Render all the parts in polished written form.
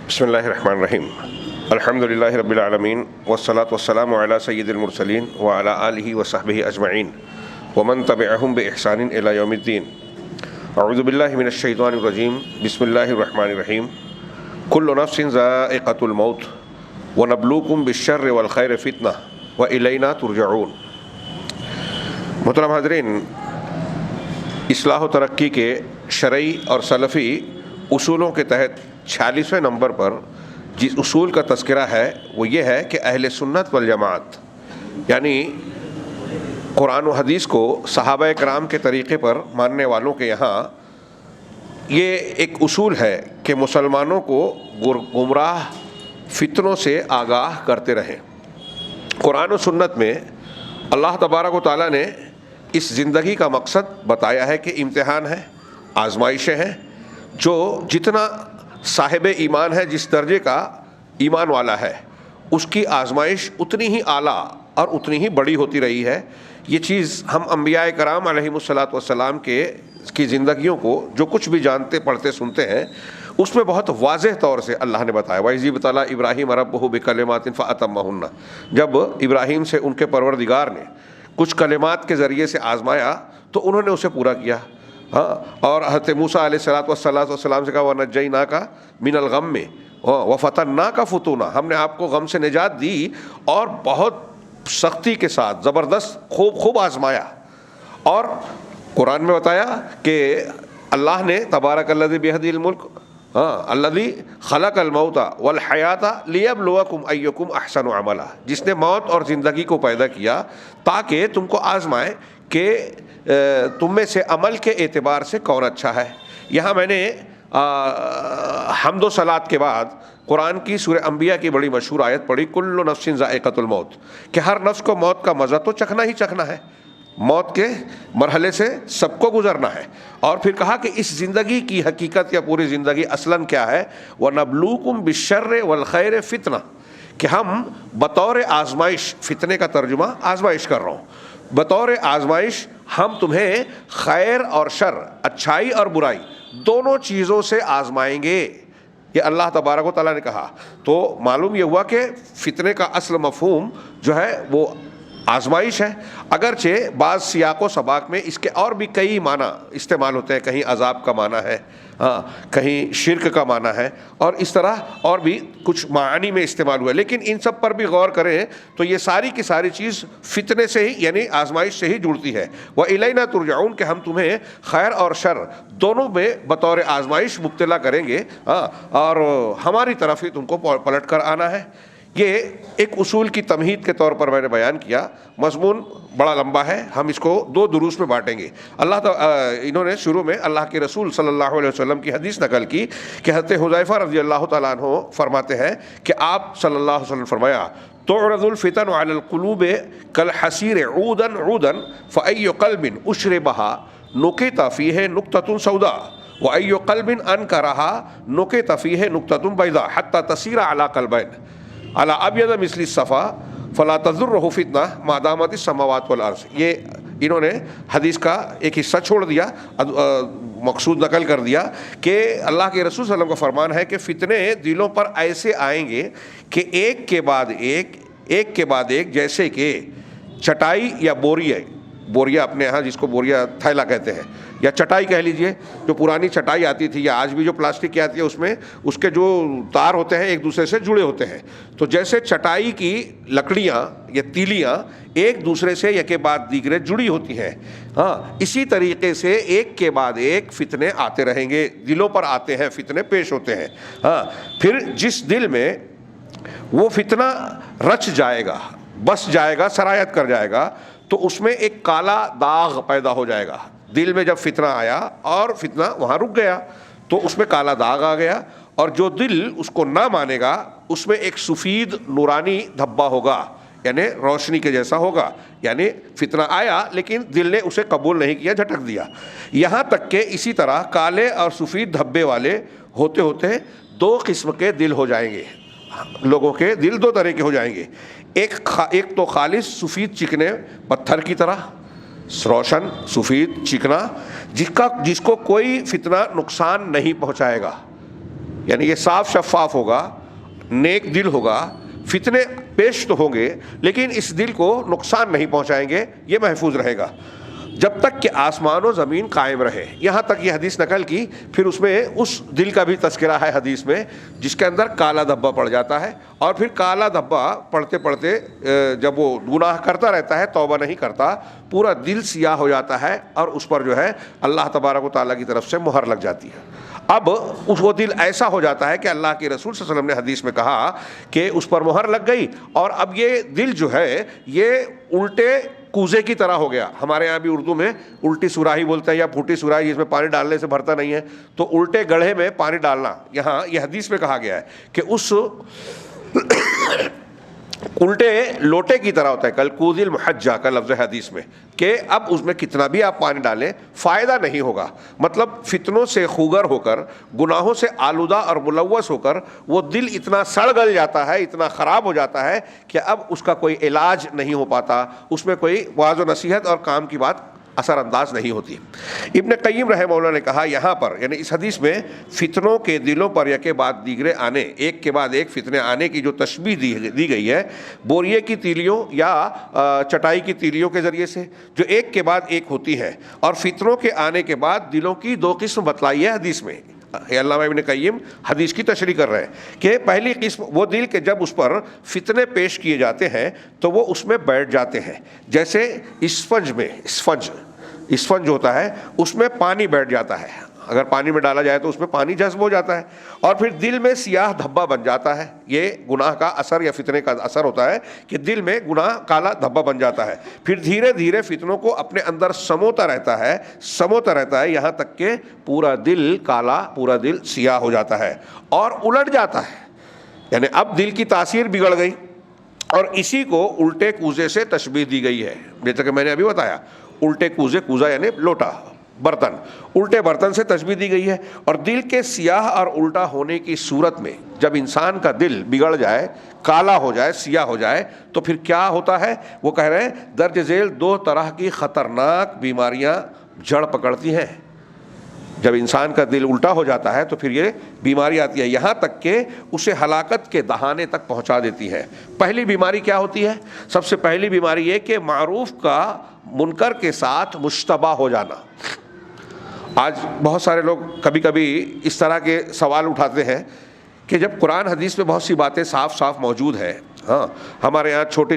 بسم اللہ الرحمن الرحیم الحمد للہ رب العالمین والصلاة والسلام علی سید المرسلین وعلی آلہ وصحبہ اجمعین ومن تبعہم بإحسان الی یوم الدین. اعوذ باللہ من الشیطان الرجیم. بسم اللہ الرحمن الرحیم. کل نفس ذائقۃ الموت ونبلوکم بالشر والخیر فتنہ والینا ترجعون. محترم حاضرین، اصلاح و ترقی کے شرعی اور سلفی اصولوں کے تحت 46ویں نمبر پر جس اصول کا تذکرہ ہے وہ یہ ہے کہ اہل سنت والجماعت یعنی قرآن و حدیث کو صحابہ کرام کے طریقے پر ماننے والوں کے یہاں یہ ایک اصول ہے کہ مسلمانوں کو گمراہ فتنوں سے آگاہ کرتے رہیں. قرآن و سنت میں اللہ تبارک و تعالیٰ نے اس زندگی کا مقصد بتایا ہے کہ امتحان ہے، آزمائشیں ہیں. جو جتنا صاحب ایمان ہے، جس درجے کا ایمان والا ہے، اس کی آزمائش اتنی ہی اعلیٰ اور اتنی ہی بڑی ہوتی رہی ہے. یہ چیز ہم انبیاء کرام علیہم الصلاۃ والسلام کی زندگیوں کو جو کچھ بھی جانتے پڑھتے سنتے ہیں اس میں بہت واضح طور سے اللہ نے بتایا. وَإِذِ ابْتَلَىٰ إِبْرَاهِيمَ رَبُّهُ بِكَلِمَاتٍ فَأَتَمَّهُنَّ. جب ابراہیم سے ان کے پروردگار نے کچھ کلمات کے ذریعے سے آزمایا تو انہوں نے اسے پورا کیا. ہاں، اور حضرت موسیٰ علیہ السلام سے کہا وَنَجَّيْنَاكَ مِنَ الْغَمِّ وَفَتَنَّاكَ فُتُونًا. ہم نے آپ کو غم سے نجات دی اور بہت سختی کے ساتھ زبردست خوب آزمایا. اور قرآن میں بتایا کہ اللہ نے تبارک الذی بیدہ الملک الذی خلق الموت والحیات لیبلوکم ایکم احسن عملا. جس نے موت اور زندگی کو پیدا کیا تاکہ تم کو آزمائے کہ تم میں سے عمل کے اعتبار سے کون اچھا ہے. یہاں میں نے حمد و صلات کے بعد قرآن کی سورہ انبیاء کی بڑی مشہور آیت پڑھی کل نفس ذائقۃ الموت، کہ ہر نفس کو موت کا مزہ تو چکھنا ہی چکھنا ہے، موت کے مرحلے سے سب کو گزرنا ہے. اور پھر کہا کہ اس زندگی کی حقیقت یا پوری زندگی اصلاً کیا ہے، وَنَبْلُوكُمْ بِالشَّرِّ وَالْخَيْرِ فِتْنَةً، کہ ہم بطور آزمائش، فتنے کا ترجمہ آزمائش کر رہا ہوں، بطور آزمائش ہم تمہیں خیر اور شر، اچھائی اور برائی دونوں چیزوں سے آزمائیں گے. یہ اللہ تبارک و تعالیٰ نے کہا. تو معلوم یہ ہوا کہ فتنے کا اصل مفہوم جو ہے وہ آزمائش ہے. اگرچہ بعض سیاق و سباق میں اس کے اور بھی کئی معنی استعمال ہوتے ہیں. کہیں عذاب کا معنی ہے، کہیں شرک کا معنی ہے، اور اس طرح اور بھی کچھ معانی میں استعمال ہوا ہے. لیکن ان سب پر بھی غور کریں تو یہ ساری کی ساری چیز فتنے سے ہی یعنی آزمائش سے ہی جڑتی ہے. وَإِلَيْنَا تُرْجَعُونَ، کہ ہم تمہیں خیر اور شر دونوں میں بطور آزمائش مبتلا کریں گے اور ہماری طرف ہی تم کو پلٹ کر آنا ہے. یہ ایک اصول کی تمہید کے طور پر میں نے بیان کیا. مضمون بڑا لمبا ہے، ہم اس کو 2 دروس میں بانٹیں گے. انہوں نے شروع میں اللہ کے رسول صلی اللہ علیہ وسلم کی حدیث نقل کی کہ حضرت حذیفہ رضی اللہ تعالیٰ عنہ فرماتے ہیں کہ آپ صلی اللہ علیہ وسلم فرمایا تعرض الفتن علی القلوب کالحصیر عودا عودا فأی قلب اشربها نکت فیہ نکتۃ سوداء وأی قلب انکرها نکت فیہ نکتۃ بیضاء حتی تصیر علی قلبین علی ابیض مثل الصفا فلا تضرہ فتنہ ما دامت السماوات والارض. یہ انہوں نے حدیث کا ایک حصہ چھوڑ دیا، مقصود نقل کر دیا کہ اللہ کے رسول صلی اللہ علیہ وسلم کا فرمان ہے کہ فتنے دلوں پر ایسے آئیں گے کہ ایک کے بعد ایک جیسے کہ چٹائی یا بوریا اپنے ہاں جس کو بوریا تھیلا کہتے ہیں یا چٹائی کہہ لیجئے، جو پرانی چٹائی آتی تھی یا آج بھی جو پلاسٹک کی آتی ہے اس میں اس کے جو تار ہوتے ہیں ایک دوسرے سے جڑے ہوتے ہیں. تو جیسے چٹائی کی لکڑیاں یا تیلیاں ایک دوسرے سے یکے بعد دیگرے جڑی ہوتی ہیں، اسی طریقے سے ایک کے بعد ایک فتنے آتے رہیں گے، دلوں پر آتے ہیں، فتنے پیش ہوتے ہیں. پھر جس دل میں وہ فتنہ رچ جائے گا، بس جائے گا، سرایت کر جائے گا، تو اس میں ایک کالا داغ پیدا ہو جائے گا. دل میں جب فتنہ آیا اور فتنہ وہاں رک گیا تو اس میں کالا داغ آ گیا، اور جو دل اس کو نہ مانے گا اس میں ایک سفید نورانی دھبا ہوگا، یعنی روشنی کے جیسا ہوگا. یعنی فتنہ آیا لیکن دل نے اسے قبول نہیں کیا، جھٹک دیا. یہاں تک کہ اسی طرح کالے اور سفید دھبے والے ہوتے ہوتے 2 قسم کے دل ہو جائیں گے. لوگوں کے دل 2 طرح کے ہو جائیں گے. ایک تو خالص سفید چکنے پتھر کی طرح روشن سفید چکنا، جس کو کوئی فتنہ نقصان نہیں پہنچائے گا. یعنی یہ صاف شفاف ہوگا، نیک دل ہوگا، فتنے پیش تو ہوں گے لیکن اس دل کو نقصان نہیں پہنچائیں گے، یہ محفوظ رہے گا جب تک کہ آسمان و زمین قائم رہے. یہاں تک یہ حدیث نقل کی. پھر اس میں اس دل کا بھی تذکرہ ہے حدیث میں جس کے اندر کالا دھبا پڑ جاتا ہے، اور پھر کالا دھبا پڑھتے پڑھتے جب وہ گناہ کرتا رہتا ہے، توبہ نہیں کرتا، پورا دل سیاہ ہو جاتا ہے اور اس پر جو ہے اللہ تبارک و تعالیٰ کی طرف سے مہر لگ جاتی ہے. اب وہ دل ایسا ہو جاتا ہے کہ اللہ کے رسول صلی اللہ علیہ وسلم نے حدیث میں کہا کہ اس پر مہر لگ گئی، اور اب یہ دل جو ہے یہ الٹے کوزے کی طرح ہو گیا. ہمارے یہاں بھی اردو میں الٹی سوراہی بولتے ہیں یا پھوٹی سوراہی، جس میں پانی ڈالنے سے بھرتا نہیں ہے، تو الٹے گڑھے میں پانی ڈالنا. یہاں یہ حدیث میں کہا گیا ہے کہ اس الٹے لوٹے کی طرح ہوتا ہے، کالکوز المحجہ کا لفظ ہے حدیث میں، کہ اب اس میں کتنا بھی آپ پانی ڈالیں فائدہ نہیں ہوگا. مطلب فتنوں سے خوگر ہو کر، گناہوں سے آلودہ اور ملوث ہو کر وہ دل اتنا سڑ گل جاتا ہے، اتنا خراب ہو جاتا ہے کہ اب اس کا کوئی علاج نہیں ہو پاتا، اس میں کوئی وعظ و نصیحت اور کام کی بات اثر انداز نہیں ہوتی. ابن قیم رحمہ اللہ نے کہا یہاں پر یعنی اس حدیث میں فتنوں کے دلوں پر یکے بعد دیگرے آنے، ایک کے بعد ایک فتنے آنے کی جو تشبیہ دی گئی ہے بوریے کی تیلیوں یا چٹائی کی تیلیوں کے ذریعے سے، جو ایک کے بعد ایک ہوتی ہے. اور فتنوں کے آنے کے بعد دلوں کی دو قسم بتلائی ہے حدیث میں. علامہ ابن قیم حدیث کی تشریح کر رہے ہیں کہ پہلی قسم وہ دل کے جب اس پر فتنے پیش کیے جاتے ہیں تو وہ اس میں بیٹھ جاتے ہیں، جیسے اسفنج ہوتا ہے اس میں پانی بیٹھ جاتا ہے، اگر پانی میں ڈالا جائے تو اس میں پانی جذب ہو جاتا ہے، اور پھر دل میں سیاہ دھبا بن جاتا ہے. یہ گناہ کا اثر یا فتنے کا اثر ہوتا ہے کہ دل میں گناہ کالا دھبا بن جاتا ہے. پھر دھیرے دھیرے فتنوں کو اپنے اندر سموتا رہتا ہے یہاں تک کہ پورا دل کالا، پورا دل سیاہ ہو جاتا ہے اور الٹ جاتا ہے. یعنی اب دل کی تاثیر بگڑ گئی، اور اسی کو الٹے کوزے سے تشبیہ دی گئی ہے. جیسا کہ میں نے ابھی بتایا، الٹے کوزے، کوزا یعنی لوٹا، برتن، الٹے برتن سے تشبیہ دی گئی ہے. اور دل کے سیاہ اور الٹا ہونے کی صورت میں جب انسان کا دل بگڑ جائے، کالا ہو جائے، سیاہ ہو جائے، تو پھر کیا ہوتا ہے؟ وہ کہہ رہے ہیں درج ذیل دو طرح کی خطرناک بیماریاں جڑ پکڑتی ہیں. جب انسان کا دل الٹا ہو جاتا ہے تو پھر یہ بیماری آتی ہے، یہاں تک کہ اسے ہلاکت کے دہانے تک پہنچا دیتی ہے. پہلی بیماری کیا ہوتی ہے؟ سب سے پہلی بیماری یہ کہ معروف کا منکر کے ساتھ مشتبہ ہو جانا. آج بہت سارے لوگ کبھی کبھی اس طرح کے سوال اٹھاتے ہیں کہ جب قرآن حدیث میں بہت سی باتیں صاف صاف موجود ہیں، ہاں ہمارے یہاں چھوٹے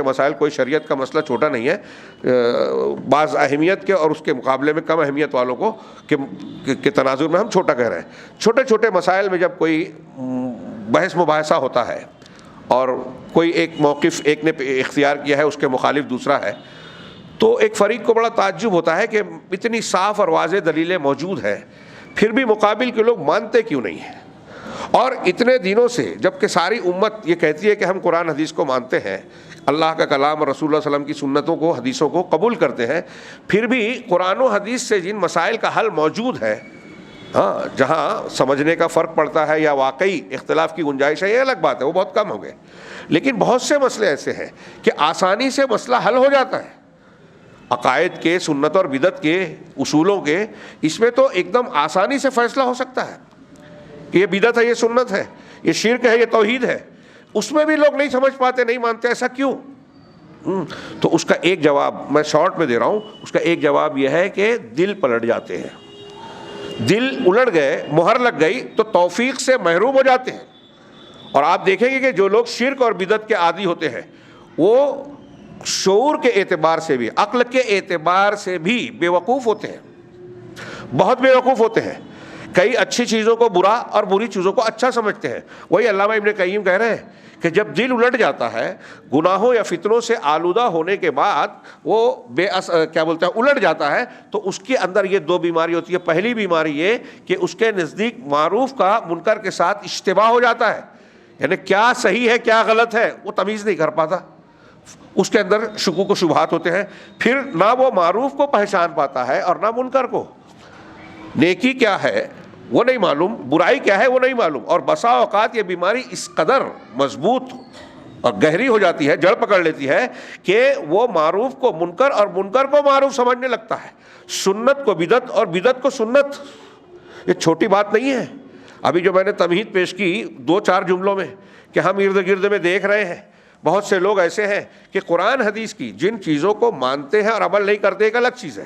مسائل، کوئی شریعت کا مسئلہ چھوٹا نہیں ہے، بعض اہمیت کے اور اس کے مقابلے میں کم اہمیت والوں کو کے تناظر میں ہم چھوٹا کہہ رہے ہیں. چھوٹے مسائل میں جب کوئی بحث مباحثہ ہوتا ہے اور کوئی ایک موقف ایک نے اختیار کیا ہے، اس کے مخالف دوسرا ہے، تو ایک فریق کو بڑا تعجب ہوتا ہے کہ اتنی صاف اور واضح دلیلیں موجود ہیں، پھر بھی مقابل کے لوگ مانتے کیوں نہیں ہیں. اور اتنے دنوں سے جبکہ ساری امت یہ کہتی ہے کہ ہم قرآن حدیث کو مانتے ہیں، اللہ کا کلام اور رسول اللہ صلی اللہ علیہ وسلم کی سنتوں کو، حدیثوں کو قبول کرتے ہیں، پھر بھی قرآن و حدیث سے جن مسائل کا حل موجود ہے، ہاں جہاں سمجھنے کا فرق پڑتا ہے یا واقعی اختلاف کی گنجائش ہے، یہ الگ بات ہے، وہ بہت کم ہو گئے. لیکن بہت سے مسئلے ایسے ہیں کہ آسانی سے مسئلہ حل ہو جاتا ہے. عقائد کے، سنت اور بدعت کے، اصولوں کے، اس میں تو ایک دم آسانی سے فیصلہ ہو سکتا ہے کہ یہ بدعت ہے، یہ سنت ہے، یہ شرک ہے، یہ توحید ہے. اس میں بھی لوگ نہیں سمجھ پاتے، نہیں مانتے. ایسا کیوں؟ تو اس کا ایک جواب میں شارٹ میں دے رہا ہوں. اس کا ایک جواب یہ ہے کہ دل پلٹ جاتے ہیں. دل الٹ گئے، مہر لگ گئی تو توفیق سے محروم ہو جاتے ہیں. اور آپ دیکھیں گے کہ جو لوگ شرک اور بدعت کے عادی ہوتے ہیں وہ شعور کے اعتبار سے بھی، عقل کے اعتبار سے بھی بے وقوف ہوتے ہیں، بہت بے وقوف ہوتے ہیں. کئی اچھی چیزوں کو برا اور بری چیزوں کو اچھا سمجھتے ہیں. وہی علامہ ابن قیم کہہ رہے ہیں کہ جب دل الٹ جاتا ہے، گناہوں یا فتنوں سے آلودہ ہونے کے بعد وہ الٹ جاتا ہے، تو اس کے اندر یہ دو بیماری ہوتی ہے. پہلی بیماری یہ کہ اس کے نزدیک معروف کا منکر کے ساتھ اشتباہ ہو جاتا ہے، یعنی کیا صحیح ہے کیا غلط ہے وہ تمیز نہیں کر پاتا، اس کے اندر شکوک و شبہات ہوتے ہیں. پھر نہ وہ معروف کو پہچان پاتا ہے اور نہ منکر کو. نیکی کیا ہے وہ نہیں معلوم، برائی کیا ہے وہ نہیں معلوم. اور بسا اوقات یہ بیماری اس قدر مضبوط اور گہری ہو جاتی ہے، جڑ پکڑ لیتی ہے کہ وہ معروف کو منکر اور منکر کو معروف سمجھنے لگتا ہے، سنت کو بدعت اور بدعت کو سنت. یہ چھوٹی بات نہیں ہے. ابھی جو میں نے تمہید پیش کی 2-4 جملوں میں کہ ہم ارد گرد میں دیکھ رہے ہیں بہت سے لوگ ایسے ہیں کہ قرآن حدیث کی جن چیزوں کو مانتے ہیں اور عمل نہیں کرتے، ایک الگ چیز ہے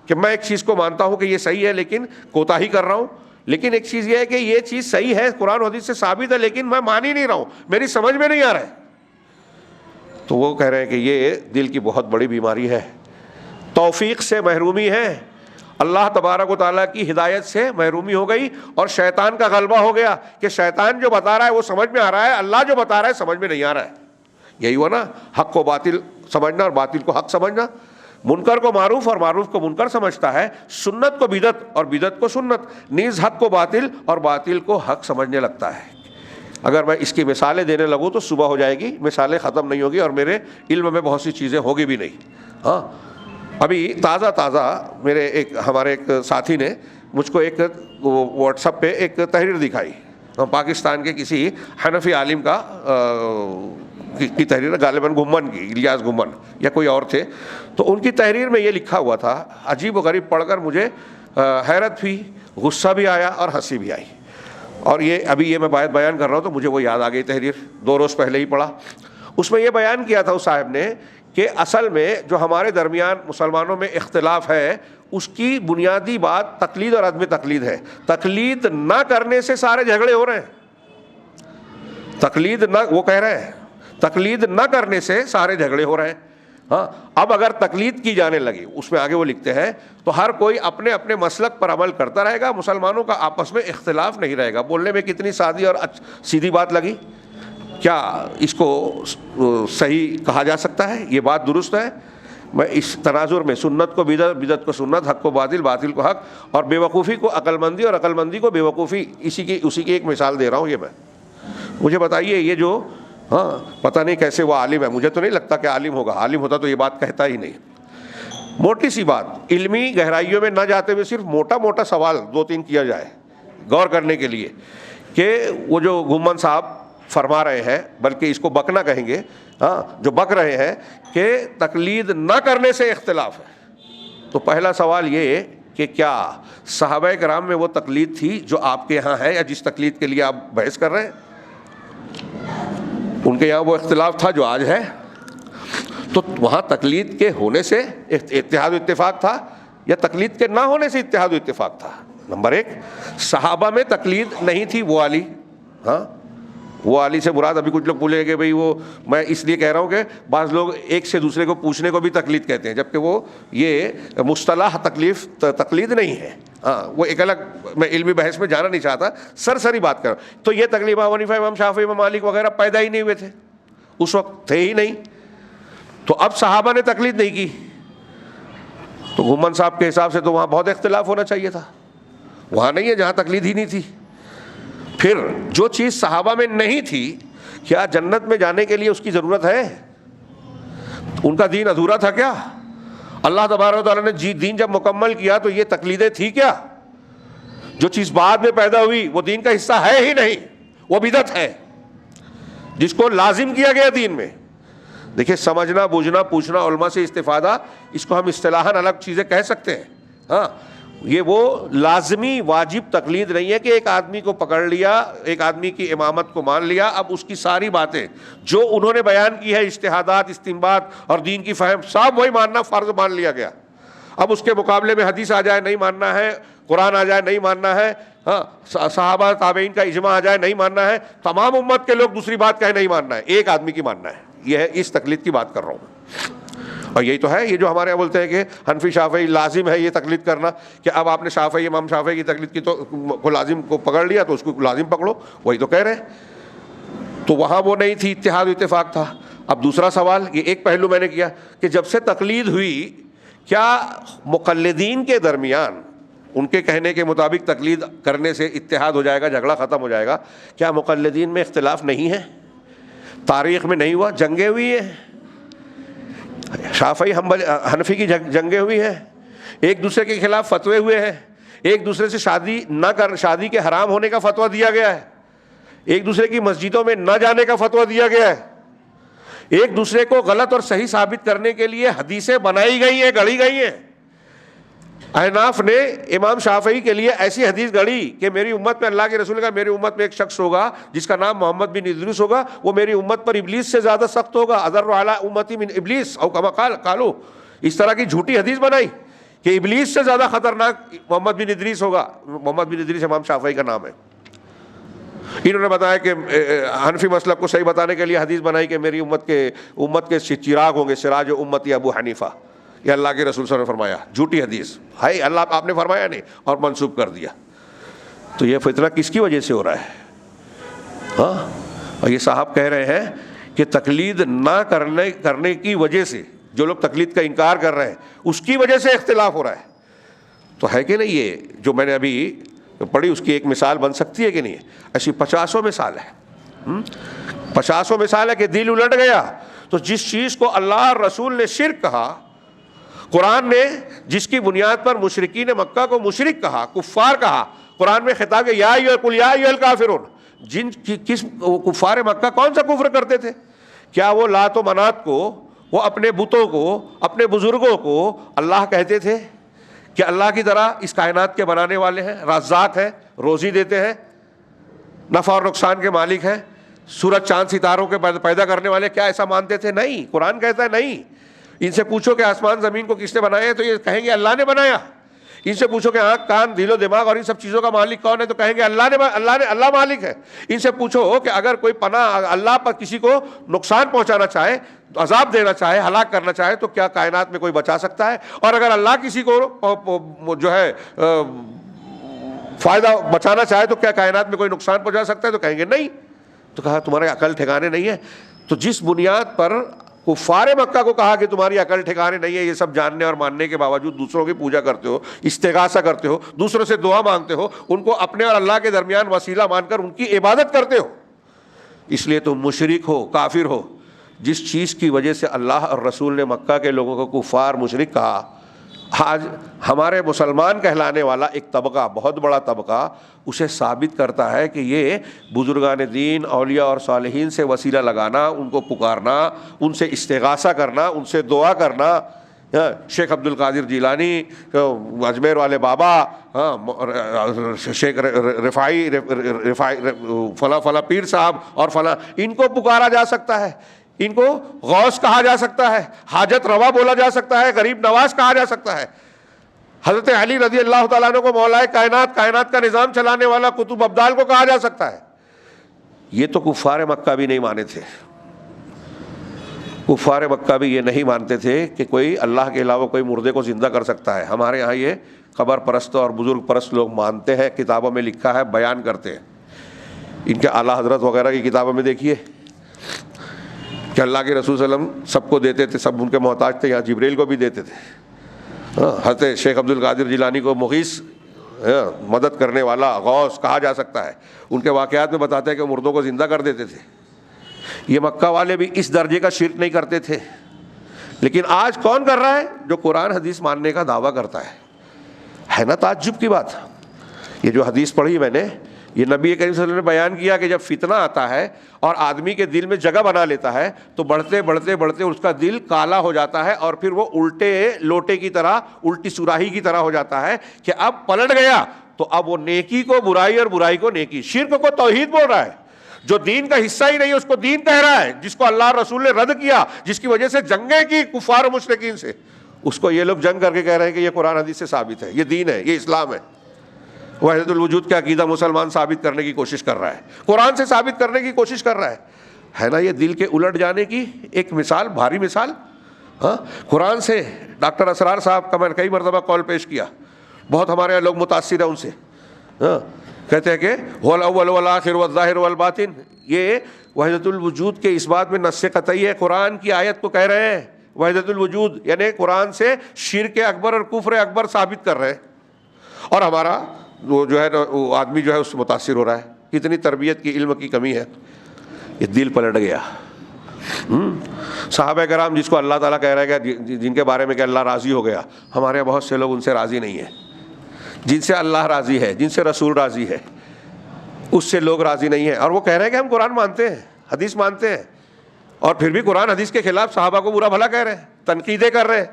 کہ میں ایک چیز کو مانتا ہوں کہ یہ صحیح ہے لیکن کوتاہی کر رہا ہوں، لیکن ایک چیز یہ ہے کہ یہ چیز صحیح ہے، قرآن حدیث سے ثابت ہے، لیکن میں مان ہی نہیں رہا ہوں، میری سمجھ میں نہیں آ رہا ہے. تو وہ کہہ رہے ہیں کہ یہ دل کی بہت بڑی بیماری ہے، توفیق سے محرومی ہے، اللہ تبارک و تعالیٰ کی ہدایت سے محرومی ہو گئی اور شیطان کا غلبہ ہو گیا کہ شیطان جو بتا رہا ہے وہ سمجھ میں آ رہا ہے، اللہ جو بتا رہا ہے سمجھ میں نہیں آ رہا ہے. یہی ہوا نا، حق کو باطل سمجھنا اور باطل کو حق سمجھنا، منکر کو معروف اور معروف کو منکر سمجھتا ہے، سنت کو بدعت اور بدعت کو سنت، نیز حق کو باطل اور باطل کو حق سمجھنے لگتا ہے. اگر میں اس کی مثالیں دینے لگوں تو صبح ہو جائے گی، مثالیں ختم نہیں ہوگی اور میرے علم میں بہت سی چیزیں ہوگی بھی نہیں. ہاں ابھی تازہ میرے ہمارے ایک ساتھی نے مجھ کو ایک واٹس ایپ پہ ایک تحریر دکھائی، پاکستان کے کسی حنفی عالم کی تحریر، غالباً گھمن کی، الیاس گھمن یا کوئی اور تھے. تو ان کی تحریر میں یہ لکھا ہوا تھا، عجیب و غریب، پڑھ کر مجھے حیرت بھی، غصہ بھی آیا اور ہنسی بھی آئی. اور یہ ابھی میں بیان کر رہا ہوں تو مجھے وہ یاد آ گئی تحریر، 2 روز پہلے ہی پڑھا. اس میں یہ بیان کیا تھا اس صاحب نے کہ اصل میں جو ہمارے درمیان مسلمانوں میں اختلاف ہے اس کی بنیادی بات تقلید اور عدم تقلید ہے. تقلید نہ کرنے سے سارے جھگڑے ہو رہے ہیں، تقلید نہ، وہ کہہ رہے ہیں تقلید نہ کرنے سے سارے جھگڑے ہو رہے ہیں. ہاں اب اگر تقلید کی جانے لگی، اس میں آگے وہ لکھتے ہیں، تو ہر کوئی اپنے اپنے مسلک پر عمل کرتا رہے گا، مسلمانوں کا آپس میں اختلاف نہیں رہے گا. بولنے میں کتنی سادی اور سیدھی بات لگی، کیا اس کو صحیح کہا جا سکتا ہے؟ یہ بات درست ہے. میں اس تناظر میں سنت کو بدعت، بدعت کو سنت، حق کو باطل، باطل کو حق، اور بے وقوفی کو عقل مندی اور عقل مندی کو بے وقوفی، اسی کی ایک مثال دے رہا ہوں. یہ میں، مجھے بتائیے یہ جو پتہ نہیں کیسے وہ عالم ہے، مجھے تو نہیں لگتا کہ عالم ہوگا، عالم ہوتا تو یہ بات کہتا ہی نہیں. موٹی سی بات، علمی گہرائیوں میں نہ جاتے ہوئے صرف موٹا سوال 2-3 کیا جائے غور کرنے کے لیے کہ وہ جو گھمن صاحب فرما رہے ہیں، بلکہ اس کو بکنا کہیں گے، جو بک رہے ہیں کہ تقلید نہ کرنے سے اختلاف ہے. تو پہلا سوال یہ کہ کیا صحابہ کرام میں وہ تقلید تھی جو آپ کے یہاں ہے، یا جس تقلید کے لیے آپ بحث کر رہے ہیں ان کے یہاں وہ اختلاف تھا جو آج ہے؟ تو وہاں تقلید کے ہونے سے اتحاد و اتفاق تھا یا تقلید کے نہ ہونے سے اتحاد و اتفاق تھا؟ نمبر 1، صحابہ میں تقلید نہیں تھی، وہ علی. وہ علی سے مراد، ابھی کچھ لوگ بولے کہ بھئی وہ، میں اس لیے کہہ رہا ہوں کہ بعض لوگ ایک سے دوسرے کو پوچھنے کو بھی تقلید کہتے ہیں، جبکہ وہ یہ مصطلح تقلید نہیں ہے. وہ ایک الگ، میں علمی بحث میں جانا نہیں چاہتا، سرسری بات کر رہا ہوں. تو یہ تقلید امام حنیفہ، امام شافعی، امام مالک وغیرہ پیدا ہی نہیں ہوئے تھے، اس وقت تھے ہی نہیں. تو اب صحابہ نے تقلید نہیں کی، تو گھمن صاحب کے حساب سے تو وہاں بہت اختلاف ہونا چاہیے تھا. وہاں نہیں ہے جہاں تقلید ہی نہیں تھی. پھر جو چیز صحابہ میں نہیں تھی، کیا جنت میں جانے کے لیے اس کی ضرورت ہے؟ ان کا دین ادھورا تھا کیا؟ اللہ تبارک و تعالیٰ نے دین جب مکمل کیا تو یہ تقلیدیں تھی کیا؟ جو چیز بعد میں پیدا ہوئی وہ دین کا حصہ ہے ہی نہیں، وہ بدعت ہے جس کو لازم کیا گیا دین میں. دیکھیں، سمجھنا، بوجھنا، پوچھنا، علماء سے استفادہ، اس کو ہم اصطلاحاً الگ چیزیں کہہ سکتے ہیں. یہ وہ لازمی واجب تقلید نہیں ہے کہ ایک آدمی کو پکڑ لیا، ایک آدمی کی امامت کو مان لیا، اب اس کی ساری باتیں جو انہوں نے بیان کی ہے، اجتہادات، استنباط اور دین کی فہم، سب وہی ماننا فرض مان لیا گیا. اب اس کے مقابلے میں حدیث آ جائے نہیں ماننا ہے، قرآن آ جائے نہیں ماننا ہے، صحابہ تابعین کا اجماع آ جائے نہیں ماننا ہے، تمام امت کے لوگ دوسری بات کہیں نہیں ماننا ہے، ایک آدمی کی ماننا ہے. یہ ہے، اس تقلید کی بات کر رہا ہوں. اور یہی تو ہے، یہ جو ہمارے یہاں بولتے ہیں کہ حنفی شافعی لازم ہے یہ تقلید کرنا، کہ اب آپ نے شافعی، امام شافعی کی تقلید کی تو کو لازم کو پکڑ لیا تو اس کو لازم پکڑو، وہی تو کہہ رہے ہیں. تو وہاں وہ نہیں تھی، اتحاد و اتفاق تھا. اب دوسرا سوال، یہ ایک پہلو میں نے کیا کہ جب سے تقلید ہوئی، کیا مقلدین کے درمیان ان کے کہنے کے مطابق تقلید کرنے سے اتحاد ہو جائے گا، جھگڑا ختم ہو جائے گا؟ کیا مقلدین میں اختلاف نہیں ہے؟ تاریخ میں نہیں ہوا؟ جنگیں ہوئی ہیں، شافعی حنفی کی جنگیں ہوئی ہیں، ایک دوسرے کے خلاف فتوے ہوئے ہیں، ایک دوسرے سے شادی کے حرام ہونے کا فتویٰ دیا گیا ہے، ایک دوسرے کی مسجدوں میں نہ جانے کا فتویٰ دیا گیا ہے، ایک دوسرے کو غلط اور صحیح ثابت کرنے کے لیے حدیثیں بنائی گئی ہیں، گڑھی گئی ہیں. احناف نے امام شافعی کے لیے ایسی حدیث گڑھی کہ میری امت میں، اللہ کے رسول کا میری امت میں ایک شخص ہوگا جس کا نام محمد بن ادریس ہوگا، وہ میری امت پر ابلیس سے زیادہ سخت ہوگا، اضر علی امتی من ابلیس او کما قالو، اس طرح کی جھوٹی حدیث بنائی کہ ابلیس سے زیادہ خطرناک محمد بن ادریس ہوگا۔ محمد بن ادریس امام شافعی کا نام ہے۔ انہوں نے بتایا کہ حنفی مسلک کو صحیح بتانے کے لیے حدیث بنائی کہ میری امت کے چراغ ہوں گے، سراج امتی ابو حنیفہ، یہ اللہ کے رسول صلی اللہ علیہ وسلم نے فرمایا، جھوٹی حدیث ہے، اللہ آپ نے فرمایا نہیں اور منسوب کر دیا۔ تو یہ فتنہ کس کی وجہ سے ہو رہا ہے؟ ہاں، اور یہ صاحب کہہ رہے ہیں کہ تقلید نہ کرنے کی وجہ سے، جو لوگ تقلید کا انکار کر رہے ہیں اس کی وجہ سے اختلاف ہو رہا ہے۔ تو ہے کہ نہیں؟ یہ جو میں نے ابھی پڑھی اس کی ایک مثال بن سکتی ہے کہ نہیں؟ ایسی 50 مثال ہے، 50 مثال ہے کہ دل الٹ گیا۔ تو جس چیز کو اللہ اور رسول نے شرک کہا، قرآن نے جس کی بنیاد پر مشرکین مکہ کو مشرک کہا، کفار کہا، قرآن میں خطاب ہے یا ایھا الکافرون، کس کفار مکہ کون سا کفر کرتے تھے؟ کیا وہ لات و منات کو، وہ اپنے بتوں کو، اپنے بزرگوں کو اللہ کہتے تھے کہ اللہ کی طرح اس کائنات کے بنانے والے ہیں، رزاق ہیں، روزی دیتے ہیں، نفع اور نقصان کے مالک ہیں، سورج چاند ستاروں کے پیدا کرنے والے؟ کیا ایسا مانتے تھے؟ نہیں۔ قرآن کہتا ہے نہیں۔ ان سے پوچھو کہ آسمان زمین کو کس نے بنایا ہے تو یہ کہیں گے اللہ نے بنایا۔ ان سے پوچھو کہ آنکھ کان دل و دماغ اور ان سب چیزوں کا مالک کون ہے تو کہیں گے اللہ مالک ہے۔ ان سے پوچھو کہ اگر کوئی پناہ اللہ پر کسی کو نقصان پہنچانا چاہے، عذاب دینا چاہے، ہلاک کرنا چاہے تو کیا کائنات میں کوئی بچا سکتا ہے؟ اور اگر اللہ کسی کو جو ہے فائدہ بچانا چاہے تو کیا کائنات میں کوئی نقصان پہنچا سکتا ہے تو کہیں گے نہیں۔ تو کہا تمہارے عقل ٹھکانے نہیں ہے۔ تو جس بنیاد پر کفار مکہ کو کہا کہ تمہاری عقل ٹھکانے نہیں ہے، یہ سب جاننے اور ماننے کے باوجود دوسروں کی پوجا کرتے ہو، استغاثہ کرتے ہو، دوسروں سے دعا مانگتے ہو، ان کو اپنے اور اللہ کے درمیان وسیلہ مان کر ان کی عبادت کرتے ہو، اس لیے تم مشرک ہو، کافر ہو۔ جس چیز کی وجہ سے اللہ اور رسول نے مکہ کے لوگوں کو کفار مشرک کہا، آج ہمارے مسلمان کہلانے والا ایک طبقہ، بہت بڑا طبقہ، اسے ثابت کرتا ہے کہ یہ بزرگان دین، اولیاء اور صالحین سے وسیلہ لگانا، ان کو پکارنا، ان سے استغاثہ کرنا، ان سے دعا کرنا، شیخ عبد القادر جیلانی، اجمیر والے بابا، شیخ رفاعی فلاں پیر صاحب اور فلاں، ان کو پکارا جا سکتا ہے، ان کو غوث کہا جا سکتا ہے، حاجت روا بولا جا سکتا ہے، غریب نواز کہا جا سکتا ہے۔ حضرت علی رضی اللہ تعالیٰ عنہ کو مولا کائنات کا نظام چلانے والا قطب ابدال کو کہا جا سکتا ہے۔ یہ تو کفار مکہ بھی نہیں مانے تھے۔ کفار مکہ بھی یہ نہیں مانتے تھے کہ کوئی اللہ کے علاوہ کوئی مردے کو زندہ کر سکتا ہے۔ ہمارے ہاں یہ قبر پرست اور بزرگ پرست لوگ مانتے ہیں، کتابوں میں لکھا ہے، بیان کرتے ہیں۔ ان کے اعلیٰ حضرت وغیرہ کی کتابوں میں دیکھیے کہ اللہ کے رسول صلی اللہ علیہ وسلم سب کو دیتے تھے، سب ان کے محتاج تھے، یہاں جبریل کو بھی دیتے تھے۔ حضرت شیخ عبد القادر جیلانی کو مغیث، مدد کرنے والا، غوث کہا جا سکتا ہے۔ ان کے واقعات میں بتاتے ہیں کہ مردوں کو زندہ کر دیتے تھے۔ یہ مکہ والے بھی اس درجے کا شرک نہیں کرتے تھے، لیکن آج کون کر رہا ہے؟ جو قرآن حدیث ماننے کا دعویٰ کرتا ہے نا تعجب کی بات۔ یہ جو حدیث پڑھی میں نے، یہ نبی کریم صلی اللہ علیہ وسلم نے بیان کیا کہ جب فتنہ آتا ہے اور آدمی کے دل میں جگہ بنا لیتا ہے تو بڑھتے بڑھتے بڑھتے اس کا دل کالا ہو جاتا ہے اور پھر وہ الٹے لوٹے کی طرح، الٹی سوراہی کی طرح ہو جاتا ہے کہ اب پلٹ گیا تو اب وہ نیکی کو برائی اور برائی کو نیکی، شرک کو توحید بول رہا ہے۔ جو دین کا حصہ ہی نہیں اس کو دین کہہ رہا ہے، جس کو اللہ رسول نے رد کیا، جس کی وجہ سے جنگیں کی کفار و مشرکین سے، اس کو یہ لوگ جنگ کر کے کہہ رہے ہیں کہ یہ قرآن حدیث سے ثابت ہے، یہ دین ہے، یہ اسلام ہے۔ وحدت الوجود کا عقیدہ مسلمان ثابت کرنے کی کوشش کر رہا ہے، قرآن سے ثابت کرنے کی کوشش کر رہا ہے نا۔ یہ دل کے الٹ جانے کی ایک مثال، بھاری مثال۔ قرآن سے ڈاکٹر اسرار صاحب کا میں نے کئی مرتبہ کال پیش کیا، بہت ہمارے یہاں لوگ متاثر ہیں ان سے، کہتے ہیں کہ هو الاول والآخر والظاہر والباطن، یہ وحدت الوجود کے اس بات میں نص قطعی ہے، قرآن کی آیت کو کہہ رہے ہیں وحدت الوجود، یعنی قرآن سے شرک اکبر اور کفر اکبر ثابت کر رہے ہیں، اور ہمارا وہ جو ہے وہ آدمی جو ہے اس سے متاثر ہو رہا ہے۔ کتنی تربیت کی، علم کی کمی ہے، یہ دل پلٹ گیا۔ صحابہ کرام جس کو اللہ تعالیٰ کہہ رہا ہے کہ جن کے بارے میں کہ اللہ راضی ہو گیا، ہمارے یہاں بہت سے لوگ ان سے راضی نہیں ہیں۔ جن سے اللہ راضی ہے، جن سے رسول راضی ہے، اس سے لوگ راضی نہیں ہیں، اور وہ کہہ رہے ہیں کہ ہم قرآن مانتے ہیں، حدیث مانتے ہیں، اور پھر بھی قرآن حدیث کے خلاف صحابہ کو برا بھلا کہہ رہے ہیں، تنقیدیں کر رہے ہیں۔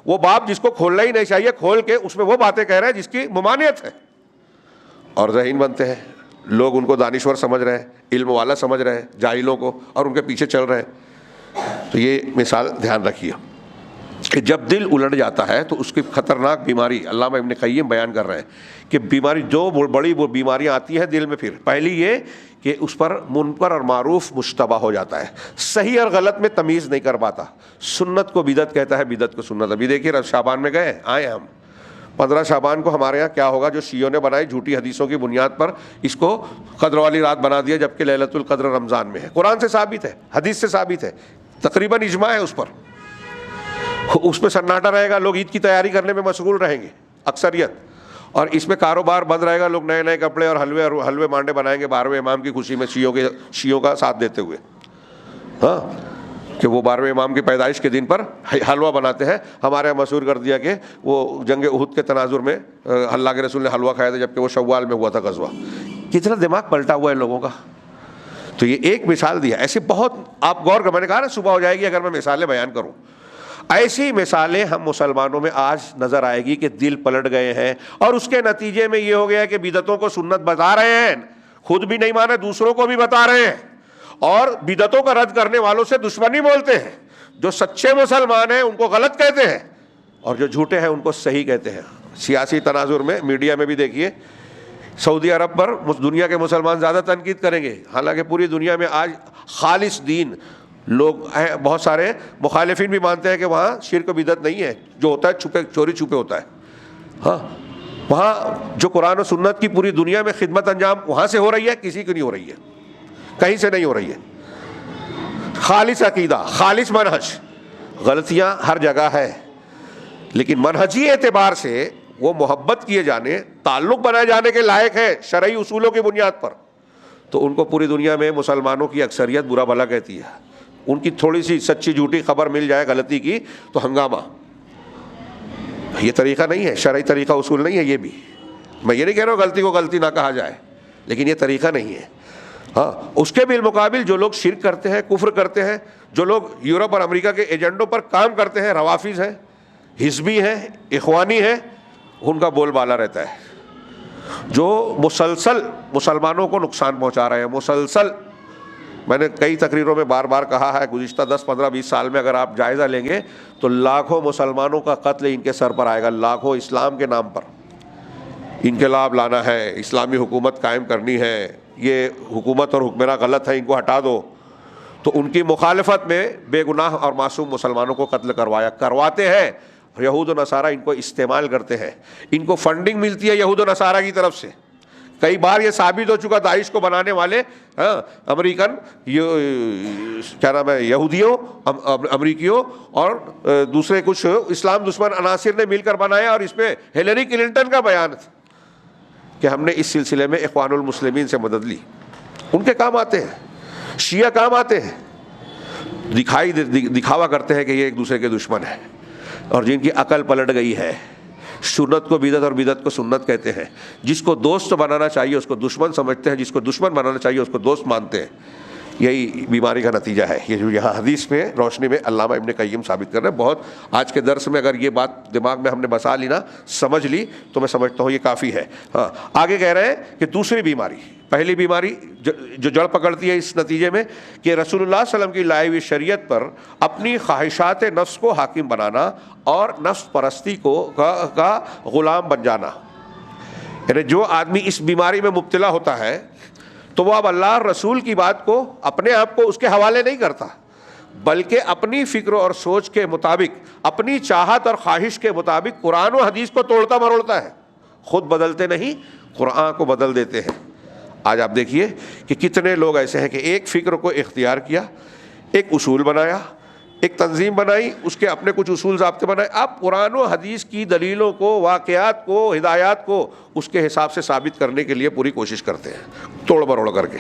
وہ باب جس کو کھولنا ہی نہیں چاہیے کھول کے اس میں وہ باتیں کہہ رہے ہیں جس کی ممانعت ہے، اور ذہین بنتے ہیں لوگ، ان کو دانشور سمجھ رہے ہیں، علم والا سمجھ رہے ہیں جاہلوں کو، اور ان کے پیچھے چل رہے ہیں۔ تو یہ مثال دھیان رکھیے کہ جب دل الٹ جاتا ہے تو اس کی خطرناک بیماری علامہ ابن قیم بیان کر رہے ہیں کہ بیماری، دو بڑی بیماریاں آتی ہیں دل میں۔ پھر پہلی یہ کہ اس پر منکر اور معروف مشتبہ ہو جاتا ہے، صحیح اور غلط میں تمیز نہیں کر پاتا، سنت کو بدعت کہتا ہے، بدعت کو سنت۔ ابھی دیکھیے شعبان میں آئے ہم 15 شعبان کو، ہمارے یہاں کیا ہوگا جو شیعوں نے بنائی جھوٹی حدیثوں کی بنیاد پر اس کو قدر والی رات بنا دیا، جبکہ لیلۃ القدر رمضان میں ہے۔ قرآن سے ثابت ہے، حدیث سے ثابت ہے، تقریباً اجماع ہے اس پر۔ اس میں سناٹا رہے گا، لوگ عید کی تیاری کرنے میں مشغول رہیں گے اکثریت، اور اس میں کاروبار بند رہے گا، لوگ نئے نئے کپڑے اور حلوے مانڈے بنائیں گے 12ویں امام کی خوشی میں، شیعوں کا ساتھ دیتے ہوئے، ہاں کہ وہ 12ویں امام کی پیدائش کے دن پر حلوہ بناتے ہیں۔ ہمارے یہاں مشہور کر دیا کہ وہ جنگ احد کے تناظر میں اللہ کے رسول نے حلوہ کھایا تھا، جبکہ وہ شوال میں ہوا تھا غزوہ۔ کتنا دماغ پلٹا ہوا ہے لوگوں کا۔ تو یہ ایک مثال دیا، ایسے بہت آپ غور کر، میں نے کہا نا صبح ہو جائے گی اگر میں مثالیں بیان کروں۔ ایسی مثالیں ہم مسلمانوں میں آج نظر آئے گی کہ دل پلٹ گئے ہیں، اور اس کے نتیجے میں یہ ہو گیا کہ بدعتوں کو سنت بتا رہے ہیں، خود بھی نہیں مانے دوسروں کو بھی بتا رہے ہیں، اور بدعتوں کا رد کرنے والوں سے دشمنی بولتے ہیں۔ جو سچے مسلمان ہیں ان کو غلط کہتے ہیں، اور جو جھوٹے ہیں ان کو صحیح کہتے ہیں۔ سیاسی تناظر میں، میڈیا میں بھی دیکھیے، سعودی عرب پر دنیا کے مسلمان زیادہ تنقید کریں گے، حالانکہ پوری دنیا میں آج خالص دین لوگ ہیں، بہت سارے مخالفین بھی مانتے ہیں کہ وہاں شرک و بدعت نہیں ہے، جو ہوتا ہے چھپے چوری چھپے ہوتا ہے۔ ہاں وہاں جو قرآن و سنت کی پوری دنیا میں خدمت انجام وہاں سے ہو رہی ہے، کسی کی نہیں ہو رہی ہے، کہیں سے نہیں ہو رہی ہے۔ خالص عقیدہ، خالص منہج، غلطیاں ہر جگہ ہے، لیکن منہجی اعتبار سے وہ محبت کیے جانے، تعلق بنائے جانے کے لائق ہے شرعی اصولوں کی بنیاد پر، تو ان کو پوری دنیا میں مسلمانوں کی اکثریت برا بھلا کہتی ہے۔ ان کی تھوڑی سی سچی جھوٹی خبر مل جائے غلطی کی تو ہنگامہ۔ یہ طریقہ نہیں ہے، شرعی طریقہ اصول نہیں ہے یہ بھی۔ میں یہ نہیں کہہ رہا ہوں غلطی کو غلطی نہ کہا جائے، لیکن یہ طریقہ نہیں ہے۔ ہاں اس کے بالمقابل جو لوگ شرک کرتے ہیں، کفر کرتے ہیں، جو لوگ یورپ اور امریکہ کے ایجنڈوں پر کام کرتے ہیں، روافظ ہیں، حزبی ہیں، اخوانی ہیں، ان کا بول بالا رہتا ہے، جو مسلسل مسلمانوں کو نقصان پہنچا رہے ہیں۔ مسلسل میں نے کئی تقریروں میں بار بار کہا ہے، گزشتہ 10 15 20 سال میں اگر آپ جائزہ لیں گے تو لاکھوں مسلمانوں کا قتل ان کے سر پر آئے گا، لاکھوں اسلام کے نام پر۔ انقلاب لانا ہے، اسلامی حکومت قائم کرنی ہے، یہ حکومت اور حکمراں غلط ہیں، ان کو ہٹا دو، تو ان کی مخالفت میں بے گناہ اور معصوم مسلمانوں کو قتل کرواتے ہیں۔ یہود و نصارہ ان کو استعمال کرتے ہیں، ان کو فنڈنگ ملتی ہے یہود و نصارہ کی طرف سے۔ کئی بار یہ ثابت ہو چکا، داعش کو بنانے والے امریکن کیا نام ہے، یہودیوں، امریکیوں اور دوسرے کچھ اسلام دشمن عناصر نے مل کر بنایا، اور اس میں ہلیری کلنٹن کا بیان تھا کہ ہم نے اس سلسلے میں اخوان المسلمین سے مدد لی۔ ان کے کام آتے ہیں، شیعہ کام آتے ہیں، دکھاوا کرتے ہیں کہ یہ ایک دوسرے کے دشمن ہیں، اور جن کی عقل پلٹ گئی ہے، سنت کو بدعت اور بدعت کو سنت کہتے ہیں۔ جس کو دوست بنانا چاہیے اس کو دشمن سمجھتے ہیں، جس کو دشمن بنانا چاہیے اس کو دوست مانتے ہیں۔ یہی بیماری کا نتیجہ ہے، یہ جو یہاں حدیث میں روشنی میں علامہ ابن قیم ثابت کر رہے ہیں۔ بہت آج کے درس میں اگر یہ بات دماغ میں ہم نے بسا لی نا، سمجھ لی، تو میں سمجھتا ہوں یہ کافی ہے۔ ہاں آگے کہہ رہے ہیں کہ دوسری بیماری، پہلی بیماری جو جڑ پکڑتی ہے اس نتیجے میں کہ رسول اللہ صلی اللہ علیہ وسلم کی لائی ہوئی شریعت پر اپنی خواہشات نفس کو حاکم بنانا اور نفس پرستی کا غلام بن جانا۔ یعنی جو آدمی اس بیماری میں مبتلا ہوتا ہے تو وہ اب اللہ اور رسول کی بات کو اپنے آپ کو اس کے حوالے نہیں کرتا، بلکہ اپنی فکر اور سوچ کے مطابق، اپنی چاہت اور خواہش کے مطابق قرآن و حدیث کو توڑتا مروڑتا ہے۔ خود بدلتے نہیں، قرآن کو بدل دیتے ہیں۔ آج آپ دیکھیے کہ کتنے لوگ ایسے ہیں کہ ایک فکر کو اختیار کیا، ایک اصول بنایا، ایک تنظیم بنائی، اس کے اپنے کچھ اصول ضابطے بنائے، آپ قرآن و حدیث کی دلیلوں کو، واقعات کو، ہدایات کو اس کے حساب سے ثابت کرنے کے لیے پوری کوشش کرتے ہیں، توڑ مروڑ کر کے۔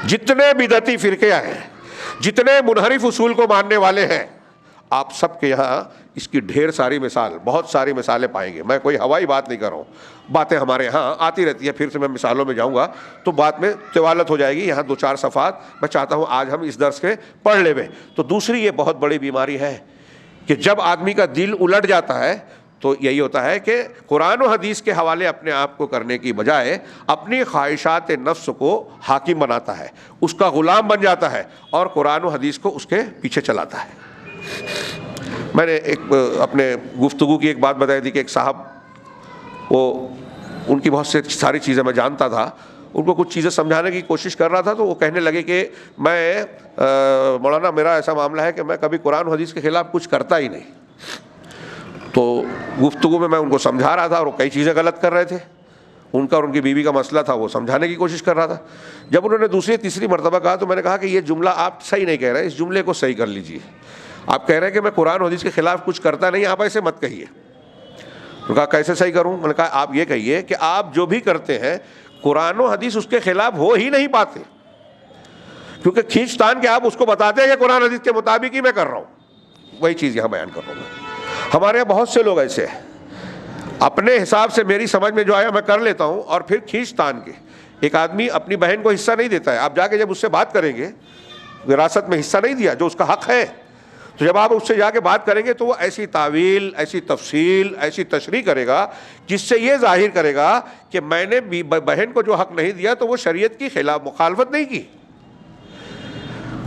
جتنے بدعتی فرقے ہیں، جتنے منحرف اصول کو ماننے والے ہیں، آپ سب کے یہاں اس کی ڈھیر ساری مثال، بہت ساری مثالیں پائیں گے۔ میں کوئی ہوائی بات نہیں کر رہا ہوں، باتیں ہمارے یہاں آتی رہتی ہیں، پھر سے میں مثالوں میں جاؤں گا تو بات میں طوالت ہو جائے گی۔ یہاں 2-4 صفحات میں چاہتا ہوں آج ہم اس درس کے پڑھ لے۔ تو دوسری یہ بہت بڑی بیماری ہے کہ جب آدمی کا دل الٹ جاتا ہے تو یہی ہوتا ہے کہ قرآن و حدیث کے حوالے اپنے آپ کو کرنے کی بجائے اپنی خواہشات نفس کو حاکم بناتا ہے، اس کا غلام بن جاتا ہے اور قرآن و حدیث کو اس کے پیچھے چلاتا ہے۔ میں نے ایک اپنے گفتگو کی ایک بات بتائی تھی کہ ایک صاحب، وہ ان کی بہت ساری چیزیں میں جانتا تھا، ان کو کچھ چیزیں سمجھانے کی کوشش کر رہا تھا تو وہ کہنے لگے کہ میں مولانا میرا ایسا معاملہ ہے کہ میں کبھی قرآن و حدیث کے خلاف کچھ کرتا ہی نہیں۔ تو گفتگو میں ان کو سمجھا رہا تھا اور وہ کئی چیزیں غلط کر رہے تھے، ان کا اور ان کی بیوی کا مسئلہ تھا، وہ سمجھانے کی کوشش کر رہا تھا۔ جب انہوں نے دوسری تیسری مرتبہ کہا تو میں نے کہا کہ یہ جملہ آپ صحیح نہیں کہہ رہے، اس جملے کو صحیح کر لیجئے۔ آپ کہہ رہے ہیں کہ میں قرآن و حدیث کے خلاف کچھ کرتا نہیں، آپ ایسے مت کہیے۔ انہوں نے کہا کیسے صحیح کروں؟ میں نے کہا آپ یہ کہیے کہ آپ جو بھی کرتے ہیں قرآن و حدیث اس کے خلاف ہو ہی نہیں پاتے، کیونکہ کھینچ تان کے آپ اس کو بتاتے ہیں کہ قرآن حدیث کے مطابق ہی میں کر رہا ہوں۔ وہی چیز یہاں بیان کر رہا ہوں میں۔ ہمارے یہاں بہت سے لوگ ایسے ہیں، اپنے حساب سے میری سمجھ میں جو آیا میں کر لیتا ہوں، اور پھر کھینچ تان کے ایک آدمی اپنی بہن کو حصہ نہیں دیتا ہے، آپ جا کے جب اس سے بات کریں گے، وراثت میں حصہ نہیں دیا جو اس کا حق ہے، تو جب آپ اس سے جا کے بات کریں گے تو وہ ایسی تعویل، ایسی تفصیل، ایسی تشریح کرے گا جس سے یہ ظاہر کرے گا کہ میں نے بہن کو جو حق نہیں دیا تو وہ شریعت کی خلاف مخالفت نہیں کی،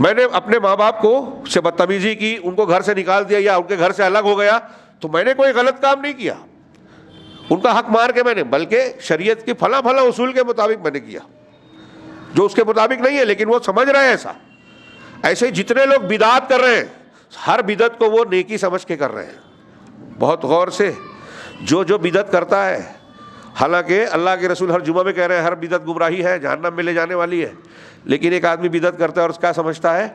میں نے اپنے ماں باپ کو سے بدتمیزی کی، ان کو گھر سے نکال دیا یا ان کے گھر سے الگ ہو گیا، تو میں نے کوئی غلط کام نہیں کیا، ان کا حق مار کے میں نے، بلکہ شریعت کی فلاں فلاں اصول کے مطابق میں نے کیا جو اس کے مطابق نہیں ہے، لیکن وہ سمجھ رہے ہیں ایسا۔ ایسے جتنے لوگ بدعت کر رہے ہیں، ہر بدعت کو وہ نیکی سمجھ کے کر رہے ہیں۔ بہت غور سے جو بدعت کرتا ہے، حالانکہ اللہ کے رسول ہر جمعہ میں کہہ رہے ہیں ہر بدعت گمراہی ہے، جہنم میں لے جانے والی ہے، لیکن ایک آدمی بدعت کرتا ہے اور اس کا سمجھتا ہے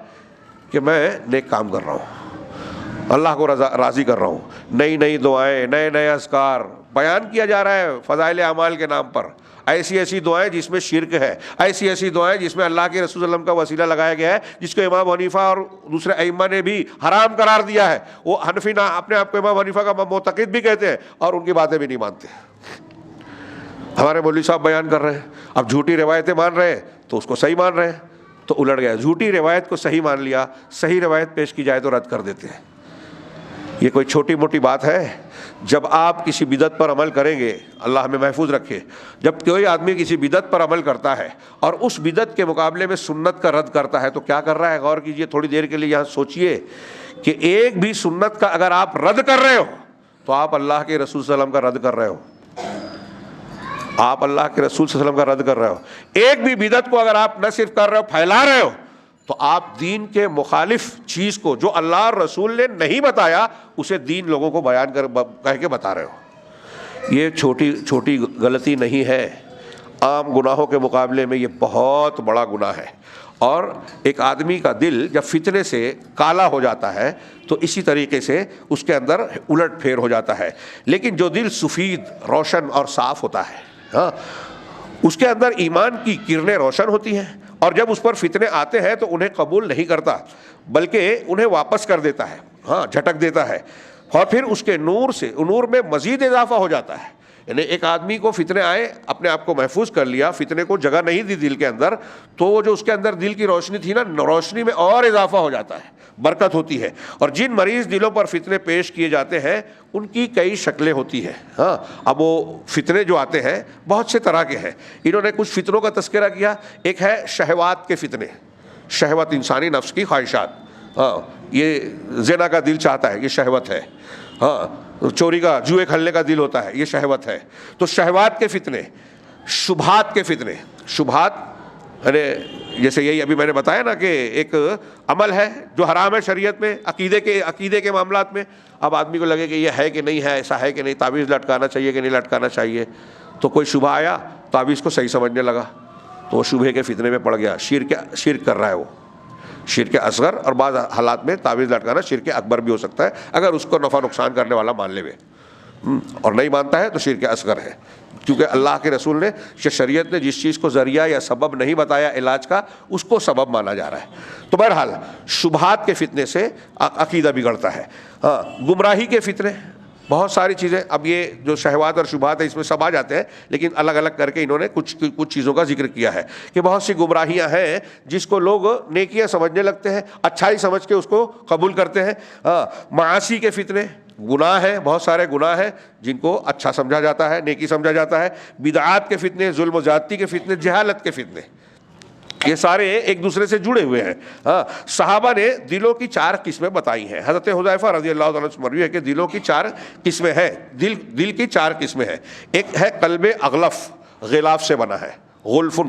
کہ میں نیک کام کر رہا ہوں، اللہ کو راضی کر رہا ہوں، نئی نئی دعائیں، نئے نئے اذکار بیان کیا جا رہا ہے فضائل اعمال کے نام پر، ایسی ایسی دعائیں جس میں شرک ہے، ایسی ایسی دعائیں جس میں اللہ کے رسول صلی اللہ علیہ وسلم کا وسیلہ لگایا گیا ہے، جس کو امام حنیفہ اور دوسرے ائمہ نے بھی حرام قرار دیا ہے۔ وہ حنفی نہ اپنے آپ کو امام حنیفہ کا معتقد بھی کہتے ہیں اور ان کی باتیں بھی نہیں مانتے۔ ہمارے مولوی صاحب بیان کر رہے ہیں، اب جھوٹی روایتیں مان رہے ہیں تو اس کو صحیح مان رہے ہیں، تو الٹ گئے، جھوٹی روایت کو صحیح مان لیا، صحیح روایت پیش کی جائے تو رد کر دیتے ہیں۔ یہ کوئی چھوٹی موٹی بات ہے؟ جب آپ کسی بدعت پر عمل کریں گے، اللہ ہمیں محفوظ رکھے، جب کوئی آدمی کسی بدعت پر عمل کرتا ہے اور اس بدعت کے مقابلے میں سنت کا رد کرتا ہے تو کیا کر رہا ہے؟ غور کیجئے، تھوڑی دیر کے لیے یہاں سوچئے کہ ایک بھی سنت کا اگر آپ رد کر رہے ہو تو آپ اللہ کے رسول صلی اللہ علیہ وسلم کا رد کر رہے ہو، آپ اللہ کے رسول صلی اللہ علیہ وسلم کا رد کر رہے ہو۔ ایک بھی بدعت کو اگر آپ نہ صرف کر رہے ہو، پھیلا رہے ہو، تو آپ دین کے مخالف چیز کو جو اللہ اور رسول نے نہیں بتایا اسے دین لوگوں کو بیان کہہ کے بتا رہے ہو۔ یہ چھوٹی غلطی نہیں ہے، عام گناہوں کے مقابلے میں یہ بہت بڑا گناہ ہے۔ اور ایک آدمی کا دل جب فتنے سے کالا ہو جاتا ہے تو اسی طریقے سے اس کے اندر الٹ پھیر ہو جاتا ہے، لیکن جو دل سفید، روشن اور صاف ہوتا ہے، ہاں، اس کے اندر ایمان کی کرنیں روشن ہوتی ہیں، اور جب اس پر فتنے آتے ہیں تو انہیں قبول نہیں کرتا بلکہ انہیں واپس کر دیتا ہے، ہاں، جھٹک دیتا ہے، اور پھر اس کے نور میں مزید اضافہ ہو جاتا ہے۔ یعنی ایک آدمی کو فتنے آئے، اپنے آپ کو محفوظ کر لیا، فتنے کو جگہ نہیں دی دل کے اندر، تو وہ جو اس کے اندر دل کی روشنی تھی نا، روشنی میں اور اضافہ ہو جاتا ہے، برکت ہوتی ہے۔ اور جن مریض دلوں پر فتنے پیش کیے جاتے ہیں ان کی کئی شکلیں ہوتی ہیں، ہاں، اب وہ فتنے جو آتے ہیں بہت سے طرح کے ہیں۔ انہوں نے کچھ فتنوں کا تذکرہ کیا، ایک ہے شہوات کے فتنے، شہوت، انسانی نفس کی خواہشات، ہاں، یہ زنا کا دل چاہتا ہے، یہ شہوت ہے، ہاں، چوری کا، جوئے کھیلنے کا دل ہوتا ہے، یہ شہوت ہے۔ تو شہوات کے فتنے، شبہات کے فتنے، شبہات جیسے یہی ابھی میں نے بتایا نا کہ ایک عمل ہے جو حرام ہے شریعت میں، عقیدے کے معاملات میں، اب آدمی کو لگے کہ یہ ہے کہ نہیں ہے، ایسا ہے کہ نہیں، تعویذ لٹکانا چاہیے کہ نہیں لٹکانا چاہیے، تو کوئی شبہ آیا، تعویذ کو صحیح سمجھنے لگا تو وہ شبہے کے فتنے میں پڑ گیا، شرک کر رہا ہے، وہ شرک اصغر، اور بعض حالات میں تعویذ لٹکانا شرک اکبر بھی ہو سکتا ہے اگر اس کو نفع نقصان کرنے والا مان لے، اور نہیں مانتا ہے تو شرک اصغر ہے، کیونکہ اللہ کے رسول نے، شریعت نے جس چیز کو ذریعہ یا سبب نہیں بتایا علاج کا، اس کو سبب مانا جا رہا ہے۔ تو بہرحال شبہات کے فتنے سے عقیدہ بگڑتا ہے، ہاں، گمراہی کے فتنے، بہت ساری چیزیں، اب یہ جو شہوات اور شبہات ہیں اس میں سب آ جاتے ہیں، لیکن الگ الگ کر کے انہوں نے کچھ چیزوں کا ذکر کیا ہے کہ بہت سی گمراہیاں ہیں جس کو لوگ نیکیاں سمجھنے لگتے ہیں، اچھائی سمجھ کے اس کو قبول کرتے ہیں۔ معاصی کے فتنے، گناہ ہیں، بہت سارے گناہ ہیں جن کو اچھا سمجھا جاتا ہے، نیکی سمجھا جاتا ہے۔ بدعات کے فتنے، ظلم و زیادتی کے فتنے، جہالت کے فتنے، یہ سارے ایک دوسرے سے جڑے ہوئے ہیں۔ صحابہ نے دلوں کی 4 قسمیں بتائی ہیں۔ حضرت حذیفہ رضی اللہ تعالیٰ عنہ مروی ہے کہ دلوں کی 4 قسمیں ہیں، دل کی 4 قسمیں ہیں۔ ایک ہے قلب اغلف، غلاف سے بنا ہے، غلف،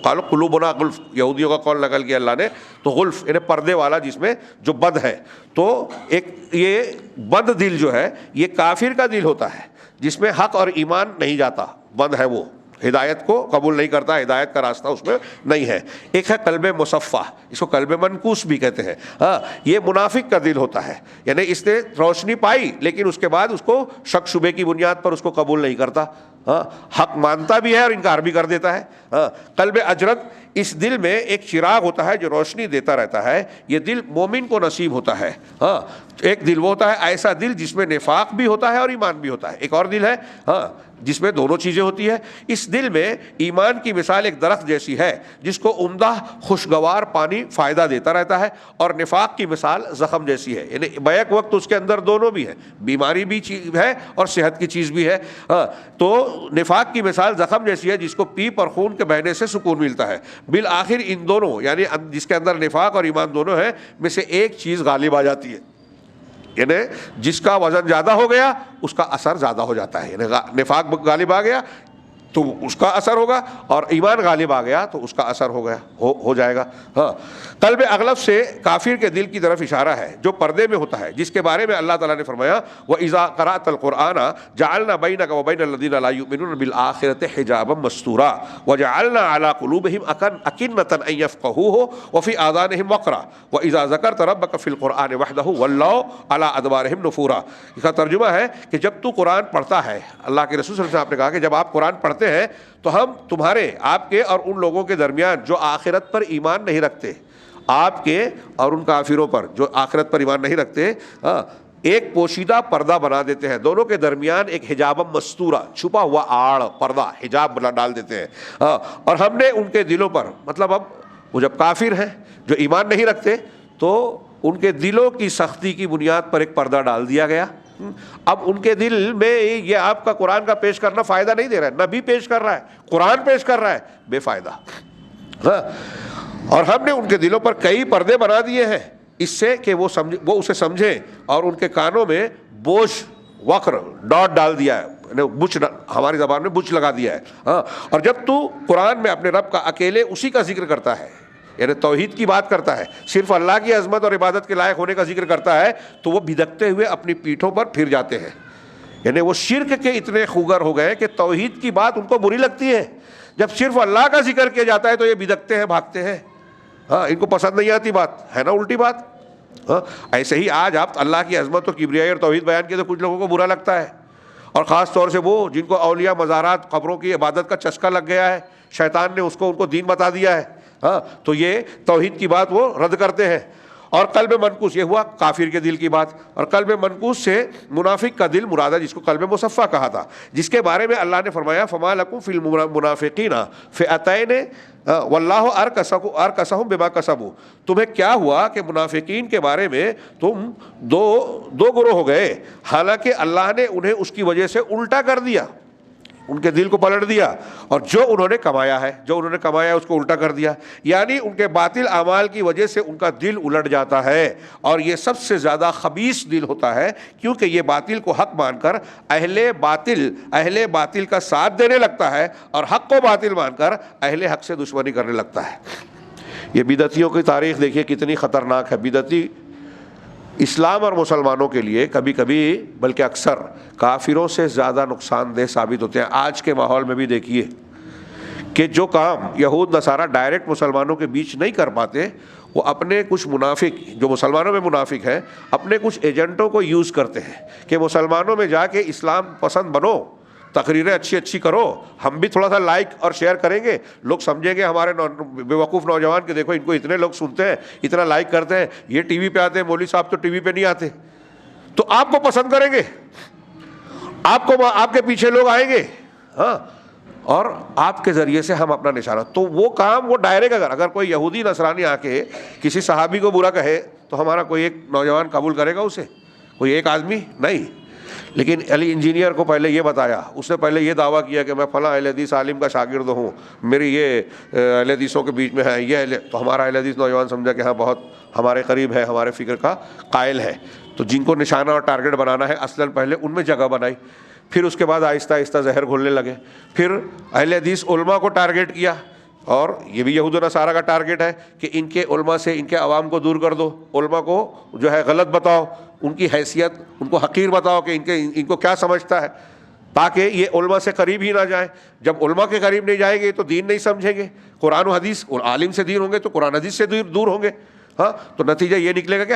قالوا قلوبنا غلف، یہودیوں کا قول نقل کیا اللہ نے، تو غلف یعنی پردے والا، جس میں جو بد ہے۔ تو ایک یہ بد دل جو ہے یہ کافر کا دل ہوتا ہے، جس میں حق اور ایمان نہیں جاتا، بند ہے، وہ ہدایت کو قبول نہیں کرتا، ہدایت کا راستہ اس میں نہیں ہے۔ ایک ہے قلب مصفح، اس کو قلب منکوس بھی کہتے ہیں۔ یہ منافق کا دل ہوتا ہے، یعنی اس نے روشنی پائی لیکن اس کے بعد اس کو شک شبے کی بنیاد پر اس کو قبول نہیں کرتا، حق مانتا بھی ہے اور انکار بھی کر دیتا ہے۔ قلب اجرد، اس دل میں ایک چراغ ہوتا ہے جو روشنی دیتا رہتا ہے، یہ دل مومن کو نصیب ہوتا ہے۔ ایک دل وہ ہوتا ہے ایسا دل جس میں نفاق بھی ہوتا ہے اور ایمان بھی ہوتا ہے۔ ایک اور دل ہے جس میں دونوں چیزیں ہوتی ہے۔ اس دل میں ایمان کی مثال ایک درخت جیسی ہے جس کو عمدہ خوشگوار پانی فائدہ دیتا رہتا ہے، اور نفاق کی مثال زخم جیسی ہے، یعنی بیک وقت اس کے اندر دونوں بھی ہیں، بیماری بھی چیز ہے اور صحت کی چیز بھی ہے۔ تو نفاق کی مثال زخم جیسی ہے جس کو پیپ اور خون کے بہنے سے سکون ملتا ہے۔ بالآخر ان دونوں، یعنی جس کے اندر نفاق اور ایمان دونوں ہیں، میں سے ایک چیز غالب آ جاتی ہے، یعنی جس کا وزن زیادہ ہو گیا اس کا اثر زیادہ ہو جاتا ہے، یعنی نفاق غالب آ گیا تو اس کا اثر ہوگا، اور ایمان غالب آ گیا تو اس کا اثر ہو جائے گا۔ قلب اغلف سے کافر کے دل کی طرف اشارہ ہے جو پردے میں ہوتا ہے، جس کے بارے میں اللہ تعالیٰ نے فرمایا وَإِذَا قَرَأْتَ الْقُرْآنَ جَعَلْنَا بَيْنَكَ وَبَيْنَ الَّذِينَ لَا يُؤْمِنُونَ بِالْآخِرَةِ حِجَابًا مَسْتُورًا وَجَعَلْنَا عَلَىٰ قُلُوبِهِمْ أَكِنَّةً أَن يَفْقَهُوهُ وَفِي آذَانِهِمْ وَقْرًا وَإِذَا ذَكَرْتَ رَبَّكَ فِي الْقُرْآنِ وَحْدَهُ وَلَّوْا عَلَىٰ أَدْبَارِهِمْ نُفُورًا۔ اس کا ترجمہ ہے کہ جب تو قرآن پڑھتا ہے، اللہ کے رسول صلی اللہ علیہ وسلم نے کہا کہ جب آپ قرآن پڑھتے ہیں تو ہم تمہارے، آپ کے اور ان لوگوں کے درمیان جو آخرت پر ایمان نہیں رکھتے، آپ کے اور ان کافروں پر جو آخرت پر ایمان نہیں رکھتے، ایک پوشیدہ پردہ بنا دیتے ہیں، دونوں کے درمیان ایک حجاب مستورہ، چھپا ہوا آڑ پردہ، حجاب ڈال دیتے ہیں۔ اور ہم نے ان کے دلوں پر، مطلب اب وہ جب کافر ہیں جو ایمان نہیں رکھتے تو ان کے دلوں کی سختی کی بنیاد پر ایک پردہ ڈال دیا گیا۔ اب ان کے دل میں یہ آپ کا قرآن کا پیش کرنا فائدہ نہیں دے رہا ہے، نبی پیش کر رہا ہے، قرآن پیش کر رہا ہے، بے فائدہ۔ اور ہم نے ان کے دلوں پر کئی پردے بنا دیے ہیں اس سے کہ وہ اسے سمجھیں، اور ان کے کانوں میں بوجھ، وقر، ڈاٹ ڈال دیا ہے، بچ، ہماری زبان میں بچ لگا دیا ہے۔ اور جب تو قرآن میں اپنے رب کا اکیلے اسی کا ذکر کرتا ہے، یعنی توحید کی بات کرتا ہے، صرف اللہ کی عظمت اور عبادت کے لائق ہونے کا ذکر کرتا ہے، تو وہ بھدکتے ہوئے اپنی پیٹھوں پر پھر جاتے ہیں، یعنی وہ شرک کے اتنے خوگر ہو گئے کہ توحید کی بات ان کو بری لگتی ہے۔ جب صرف اللہ کا ذکر کیا جاتا ہے تو یہ بھدکتے ہیں، بھاگتے ہیں، ان کو پسند نہیں آتی بات، ہے نا الٹی بات۔ ایسے ہی آج آپ اللہ کی عظمت و کبریائی اور توحید بیان کیے تو کچھ لوگوں کو برا لگتا ہے، اور خاص طور سے وہ جن کو اولیاء، مزارات، قبروں کی عبادت کا چسکا لگ گیا ہے، شیطان نے ان کو دین بتا دیا ہے، تو یہ توحید کی بات وہ رد کرتے ہیں۔ اور قلب منکوس، یہ ہوا کافر کے دل کی بات، اور قلب منکوس سے منافق کا دل مراد ہے، جس کو قلب مصفح کہا تھا، جس کے بارے میں اللہ نے فرمایا فما لکم فی المنافقین فئتین واللہ ارکسہم بما کسبوا۔ تمہیں کیا ہوا کہ منافقین کے بارے میں تم دو گروہ ہو گئے، حالانکہ اللہ نے انہیں اس کی وجہ سے الٹا کر دیا، ان کے دل کو پلٹ دیا، اور جو انہوں نے کمایا اس کو الٹا کر دیا، یعنی ان کے باطل اعمال کی وجہ سے ان کا دل الٹ جاتا ہے، اور یہ سب سے زیادہ خبیث دل ہوتا ہے، کیونکہ یہ باطل کو حق مان کر اہل باطل کا ساتھ دینے لگتا ہے، اور حق کو باطل مان کر اہل حق سے دشمنی کرنے لگتا ہے۔ یہ بدعتیوں کی تاریخ دیکھیے کتنی خطرناک ہے۔ بدعتی اسلام اور مسلمانوں کے لیے کبھی کبھی بلکہ اکثر کافروں سے زیادہ نقصان دہ ثابت ہوتے ہیں۔ آج کے ماحول میں بھی دیکھیے کہ جو کام یہود نصارہ ڈائریکٹ مسلمانوں کے بیچ نہیں کر پاتے، وہ اپنے کچھ منافق، جو مسلمانوں میں منافق ہیں، اپنے کچھ ایجنٹوں کو یوز کرتے ہیں کہ مسلمانوں میں جا کے اسلام پسند بنو، تقریریں اچھی کرو، ہم بھی تھوڑا سا لائک اور شیئر کریں گے، لوگ سمجھیں گے ہمارے بے وقوف نوجوان کہ دیکھو ان کو اتنے لوگ سنتے ہیں، اتنا لائک کرتے ہیں، یہ ٹی وی پہ آتے ہیں، مولوی صاحب تو ٹی وی پہ نہیں آتے، تو آپ کو پسند کریں گے، آپ کے پیچھے لوگ آئیں گے، ہاں، اور آپ کے ذریعے سے ہم اپنا نشانہ، تو وہ کام وہ ڈائریکٹ اگر کوئی یہودی نصرانی آ کے کسی صحابی کو برا کہے تو ہمارا کوئی ایک نوجوان قبول کرے گا اسے؟ کوئی ایک آدمی نہیں. لیکن علی انجینئر کو پہلے یہ بتایا، اس نے پہلے یہ دعویٰ کیا کہ میں فلاں اہل حدیث عالم کا شاگرد ہوں، میری یہ اہل حدیثوں کے بیچ میں ہے یہ تو ہمارا اہل حدیث نوجوان سمجھا کہ ہاں بہت ہمارے قریب ہے، ہمارے فکر کا قائل ہے. تو جن کو نشانہ اور ٹارگٹ بنانا ہے اصلاً پہلے ان میں جگہ بنائی، پھر اس کے بعد آہستہ آہستہ زہر گھولنے لگے. پھر اہل حدیث علماء کو ٹارگٹ کیا، اور یہ بھی یہود و نصارہ کا ٹارگٹ ہے کہ ان کے علماء سے ان کے عوام کو دور کر دو، علماء کو جو ہے غلط بتاؤ، ان کی حیثیت ان کو حقیر بتاؤ کہ ان کو کیا سمجھتا ہے، تاکہ یہ علماء سے قریب ہی نہ جائیں. جب علماء کے قریب نہیں جائیں گے تو دین نہیں سمجھیں گے. قرآن و حدیث اور عالم سے دور ہوں گے تو قرآن حدیث سے دور ہوں گے. ہاں، تو نتیجہ یہ نکلے گا کہ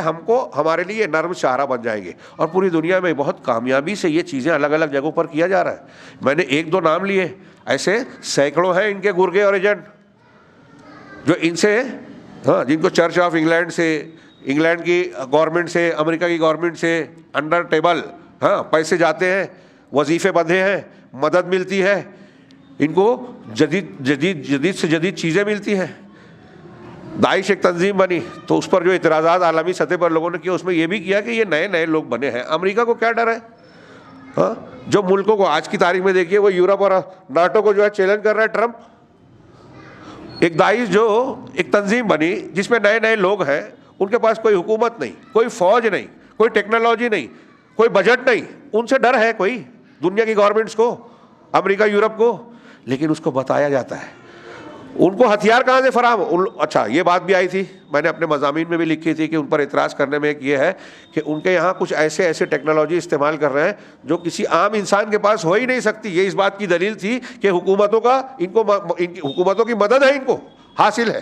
ہمارے لیے نرم شاہراہ بن جائیں گے. اور پوری دنیا میں بہت کامیابی سے یہ چیزیں الگ الگ جگہوں پر کیا جا رہا ہے. میں نے ایک دو نام لیے، ایسے سینکڑوں ہیں ان کے گرگے اور ایجنٹ جو ان سے، ہاں، جن کو چرچ آف انگلینڈ سے، انگلینڈ کی گورنمنٹ سے، امریکہ کی گورنمنٹ سے انڈر ٹیبل، ہاں، پیسے جاتے ہیں، وظیفے بندھے ہیں، مدد ملتی ہے، ان کو جدید سے جدید چیزیں ملتی ہیں. داعش ایک تنظیم بنی تو اس پر جو اعتراضات عالمی سطح پر لوگوں نے کیا، اس میں یہ بھی کیا کہ یہ نئے نئے لوگ بنے ہیں. امریکہ کو کیا ڈر ہے؟ ہاں، جو ملکوں کو آج کی تاریخ میں دیکھیے، وہ یورپ اور ناٹو کو جو ہے چیلنج کر رہا ہے ٹرمپ. ایک داعش جو ایک تنظیم بنی جس میں نئے نئے لوگ ہیں، ان کے پاس کوئی حکومت نہیں، کوئی فوج نہیں، کوئی ٹیکنالوجی نہیں، کوئی بجٹ نہیں، ان سے ڈر ہے کوئی دنیا کی گورنمنٹس کو، امریکہ یورپ کو. لیکن اس کو بتایا جاتا ہے ان کو ہتھیار کہاں سے فراہم. اچھا، یہ بات بھی آئی تھی، میں نے اپنے مضامین میں بھی لکھی تھی کہ ان پر اعتراض کرنے میں ایک یہ ہے کہ ان کے یہاں کچھ ایسے ٹیکنالوجی استعمال کر رہے ہیں جو کسی عام انسان کے پاس ہو ہی نہیں سکتی. یہ اس بات کی دلیل تھی کہ حکومتوں کی مدد ہے، ان کو حاصل ہے.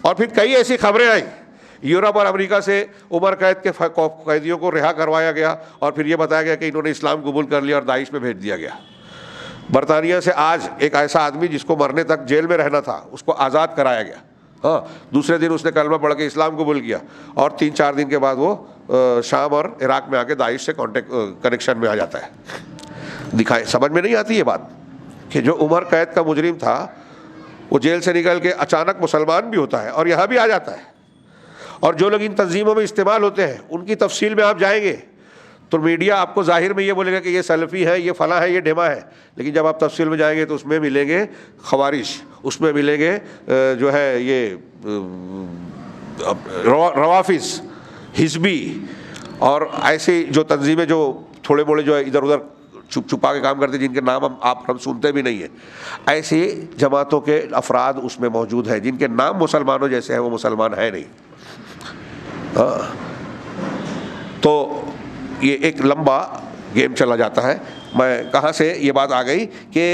اور پھر کئی ایسی خبریں آئیں، یورپ اور امریکہ سے عمر قید کے قیدیوں کو رہا کروایا گیا، اور پھر یہ بتایا گیا کہ انہوں نے اسلام قبول کر لیا اور داعش میں بھیج دیا گیا. برطانیہ سے آج ایک ایسا آدمی جس کو مرنے تک جیل میں رہنا تھا، اس کو آزاد کرایا گیا. ہاں، دوسرے دن اس نے کلمہ پڑھ کے اسلام قبول کیا، اور 3-4 دن کے بعد وہ شام اور عراق میں آ کے داعش سے کنیکشن میں آ جاتا ہے. دکھائے، سمجھ میں نہیں آتی یہ بات کہ جو عمر قید کا مجرم تھا وہ جیل سے نکل کے اچانک مسلمان بھی ہوتا ہے اور یہاں بھی آ جاتا ہے. اور جو لوگ ان تنظیموں میں استعمال ہوتے ہیں، ان کی تفصیل میں آپ جائیں گے تو میڈیا آپ کو ظاہر میں یہ بولے گا کہ یہ سلفی ہے، یہ فلاں ہے، یہ ڈھما ہے. لیکن جب آپ تفصیل میں جائیں گے تو اس میں ملیں گے خوارج، اس میں ملیں گے جو ہے یہ روافظ، حزبی، اور ایسی جو تنظیمیں جو تھوڑے موڑے جو ہے ادھر ادھر چھپا کے کام کرتے ہیں، جن کے نام ہم سنتے بھی نہیں ہیں. ایسی جماعتوں کے افراد اس میں موجود ہیں جن کے نام مسلمانوں جیسے ہیں، وہ مسلمان ہیں نہیں. تو یہ ایک لمبا گیم چلا جاتا ہے. میں کہاں سے یہ بات آ گئی کہ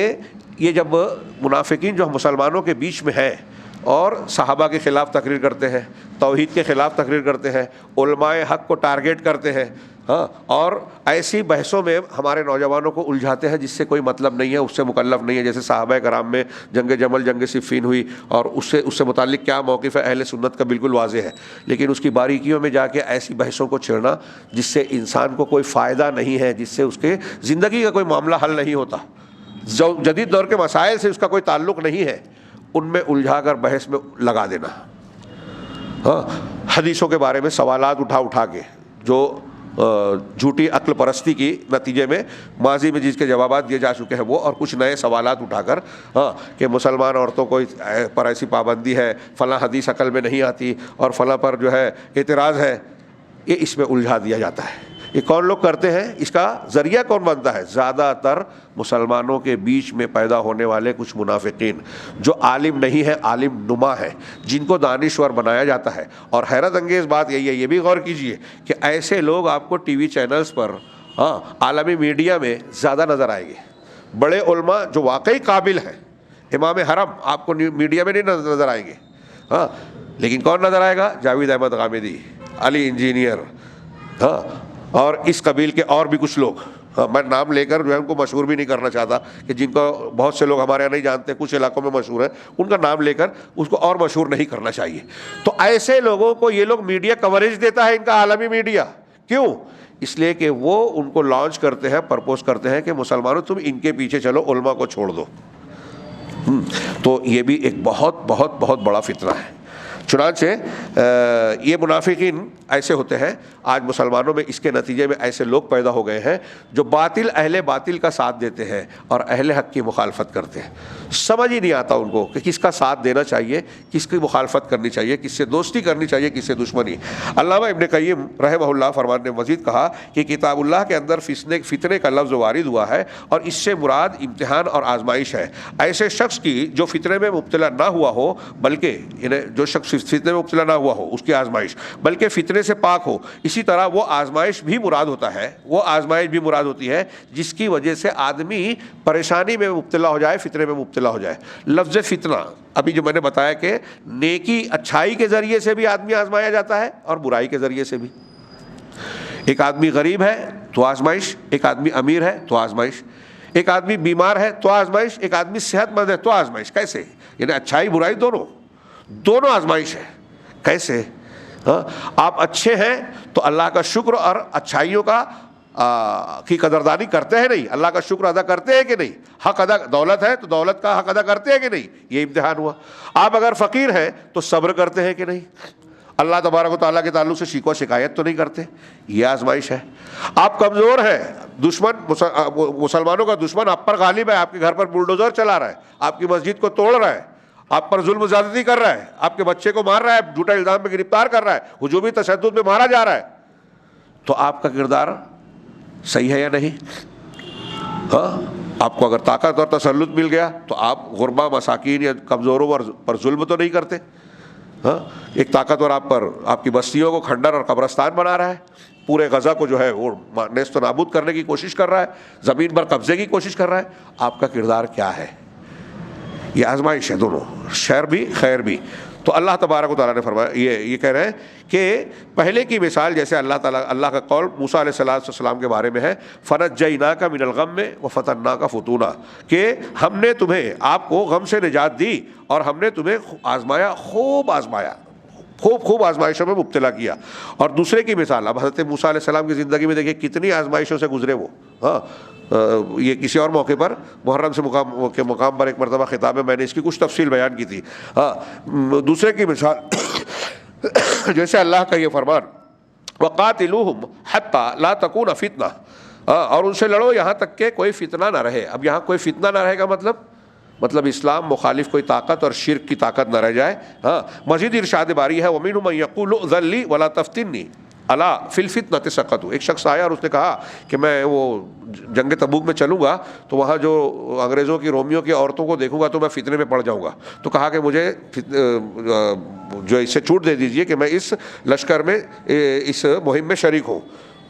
یہ جب منافقین جو مسلمانوں کے بیچ میں ہیں اور صحابہ کے خلاف تقریر کرتے ہیں، توحید کے خلاف تقریر کرتے ہیں، علماء حق کو ٹارگیٹ کرتے ہیں، ہاں، اور ایسی بحثوں میں ہمارے نوجوانوں کو الجھاتے ہیں جس سے کوئی مطلب نہیں ہے، اس سے مکلف نہیں ہے. جیسے صحابہ کرام میں جنگ جمل، جنگ صفین ہوئی، اور اس سے متعلق کیا موقف ہے اہل سنت کا بالکل واضح ہے. لیکن اس کی باریکیوں میں جا کے ایسی بحثوں کو چھیڑنا جس سے انسان کو کوئی فائدہ نہیں ہے، جس سے اس کے زندگی کا کوئی معاملہ حل نہیں ہوتا، جدید دور کے مسائل سے اس کا کوئی تعلق نہیں ہے، ان میں الجھا کر بحث میں لگا دینا. ہاں، حدیثوں کے بارے میں سوالات اٹھا کے جو جھوٹی عقل پرستی کی نتیجے میں ماضی میں جس کے جوابات دیے جا چکے ہیں وہ، اور کچھ نئے سوالات اٹھا کر، ہاں، کہ مسلمان عورتوں کو پر ایسی پابندی ہے، فلاں حدیث عقل میں نہیں آتی، اور فلاں پر جو ہے اعتراض ہے، یہ اس میں الجھا دیا جاتا ہے. یہ کون لوگ کرتے ہیں؟ اس کا ذریعہ کون بنتا ہے؟ زیادہ تر مسلمانوں کے بیچ میں پیدا ہونے والے کچھ منافقین جو عالم نہیں ہے، عالم نما ہے، جن کو دانشور بنایا جاتا ہے. اور حیرت انگیز بات یہی ہے، یہ بھی غور کیجئے کہ ایسے لوگ آپ کو ٹی وی چینلز پر، ہاں، عالمی میڈیا میں زیادہ نظر آئیں گے. بڑے علماء جو واقعی قابل ہیں، امام حرم، آپ کو میڈیا میں نہیں نظر آئیں گے. ہاں، لیکن کون نظر آئے گا؟ جاوید احمد غامدی، علی انجینئر، ہاں، اور اس قبیل کے اور بھی کچھ لوگ. میں نام لے کر جو ہے ان کو مشہور بھی نہیں کرنا چاہتا کہ جن کو بہت سے لوگ ہمارے یہاں نہیں جانتے، کچھ علاقوں میں مشہور ہے، ان کا نام لے کر اس کو اور مشہور نہیں کرنا چاہیے. تو ایسے لوگوں کو یہ لوگ میڈیا کوریج دیتا ہے، ان کا عالمی میڈیا. کیوں؟ اس لیے کہ وہ ان کو لانچ کرتے ہیں, پرپوز کرتے ہیں کہ مسلمانوں تم ان کے پیچھے چلو, علماء کو چھوڑ دو. تو یہ بھی ایک بہت بہت بہت بڑا فتنہ ہے. چنانچہ یہ منافقین ایسے ہوتے ہیں. آج مسلمانوں میں اس کے نتیجے میں ایسے لوگ پیدا ہو گئے ہیں جو اہل باطل کا ساتھ دیتے ہیں اور اہل حق کی مخالفت کرتے ہیں. سمجھ ہی نہیں آتا ان کو کہ کس کا ساتھ دینا چاہیے, کس کی مخالفت کرنی چاہیے, کس سے دوستی کرنی چاہیے, کس سے دشمنی. علامہ ابن قیم رحمہ اللہ فرمان نے مزید کہا کہ کتاب اللہ کے اندر فتنے کا لفظ وارد ہوا ہے اور اس سے مراد امتحان اور آزمائش ہے. ایسے شخص کی جو فتنے میں مبتلا نہ ہوا ہو, بلکہ جو شخص فتنے میں مبتلا نہ ہوا ہو اس کی آزمائش, بلکہ فتنے سے پاک ہو. اسی طرح وہ آزمائش بھی مراد ہوتا ہے, وہ آزمائش بھی مراد ہوتی ہے جس کی وجہ سے آدمی پریشانی میں مبتلا ہو جائے, فتنے میں مبتلا ہو جائے. لفظ فتنہ ابھی جو میں نے بتایا کہ نیکی اچھائی کے ذریعے سے بھی آدمی آزمایا جاتا ہے اور برائی کے ذریعے سے بھی. ایک آدمی غریب ہے تو آزمائش, ایک آدمی امیر ہے تو آزمائش, ایک آدمی بیمار ہے تو آزمائش, ایک آدمی صحت مند ہے تو آزمائش. کیسے؟ یعنی اچھائی برائی دونوں آزمائش ہے. کیسے؟ آپ اچھے ہیں تو اللہ کا شکر اور اچھائیوں کی قدردانی کرتے ہیں نہیں, اللہ کا شکر ادا کرتے ہیں کہ نہیں, حق ادا, دولت ہے تو دولت کا حق ادا کرتے ہیں کہ نہیں, یہ امتحان ہوا. آپ اگر فقیر ہیں تو صبر کرتے ہیں کہ نہیں, اللہ تبارک و تعالیٰ کے تعلق سے شکوہ شکایت تو نہیں کرتے, یہ آزمائش ہے. آپ کمزور ہیں, مسلمانوں کا دشمن آپ پر غالب ہے, آپ کے گھر پر بلڈوزر چلا رہا ہے, آپ کی مسجد کو توڑ رہا ہے, آپ پر ظلم و زیادتی کر رہا ہے, آپ کے بچے کو مار رہا ہے, جھوٹا الزام میں گرفتار کر رہا ہے, ہجومی تشدد میں مارا جا رہا ہے, تو آپ کا کردار صحیح ہے یا نہیں؟ آپ کو اگر طاقت اور تسلط مل گیا تو آپ غربا مساکین یا کمزوروں پر ظلم تو نہیں کرتے. ایک طاقتور آپ کی بستیوں کو کھنڈر اور قبرستان بنا رہا ہے, پورے غزہ کو جو ہے وہ نیست و نابود کرنے کی کوشش کر رہا ہے, زمین پر قبضے کی کوشش کر رہا ہے. آپ کا کردار کیا ہے؟ یہ آزمائش ہے, دونوں, شر بھی خیر بھی. تو اللہ تبارک و تعالیٰ نے فرمایا, یہ کہہ رہے ہیں کہ پہلے کی مثال جیسے اللہ کا قول موسیٰ علیہ السلام کے بارے میں ہے, فَنَجَّيْنَاكَ مِنَ الْغَمِّ وَفَتَنَّاكَ فُتُونًا, کہ ہم نے تمہیں, آپ کو غم سے نجات دی اور ہم نے تمہیں آزمایا, خوب آزمائشوں میں مبتلا کیا. اور دوسرے کی مثال اب حضرت موسیٰ علیہ السلام کی زندگی میں دیکھیں کتنی آزمائشوں سے گزرے وہ. یہ کسی اور موقع پر محرم کے مقام پر ایک مرتبہ خطاب میں میں نے اس کی کچھ تفصیل بیان کی تھی. دوسرے کی مثال جیسے اللہ کا یہ فرمان, وَقَاتِلُوهُمْ حَتَّى لَا تَكُونَ فِتْنَةٌ, اور ان سے لڑو یہاں تک کہ کوئی فتنہ نہ رہے. اب یہاں کوئی فتنہ نہ رہے گا مطلب اسلام مخالف کوئی طاقت اور شرک کی طاقت نہ رہ جائے. مزید ارشاد باری ہے, وَمِنْهُمْ مَنْ يَقُولُ ائْذَن لِّي وَلَا تَفْتِنِّي الا فی الفتنۃ سقطوا. ایک شخص آیا اور اس نے کہا کہ میں وہ جنگ تبوک میں چلوں گا تو وہاں جو انگریزوں کی, رومیوں کی عورتوں کو دیکھوں گا تو میں فتنے میں پڑ جاؤں گا. تو کہا کہ مجھے جو اس سے چھوٹ دے دیجئے کہ میں اس لشکر میں, اس مہم میں شریک ہوں.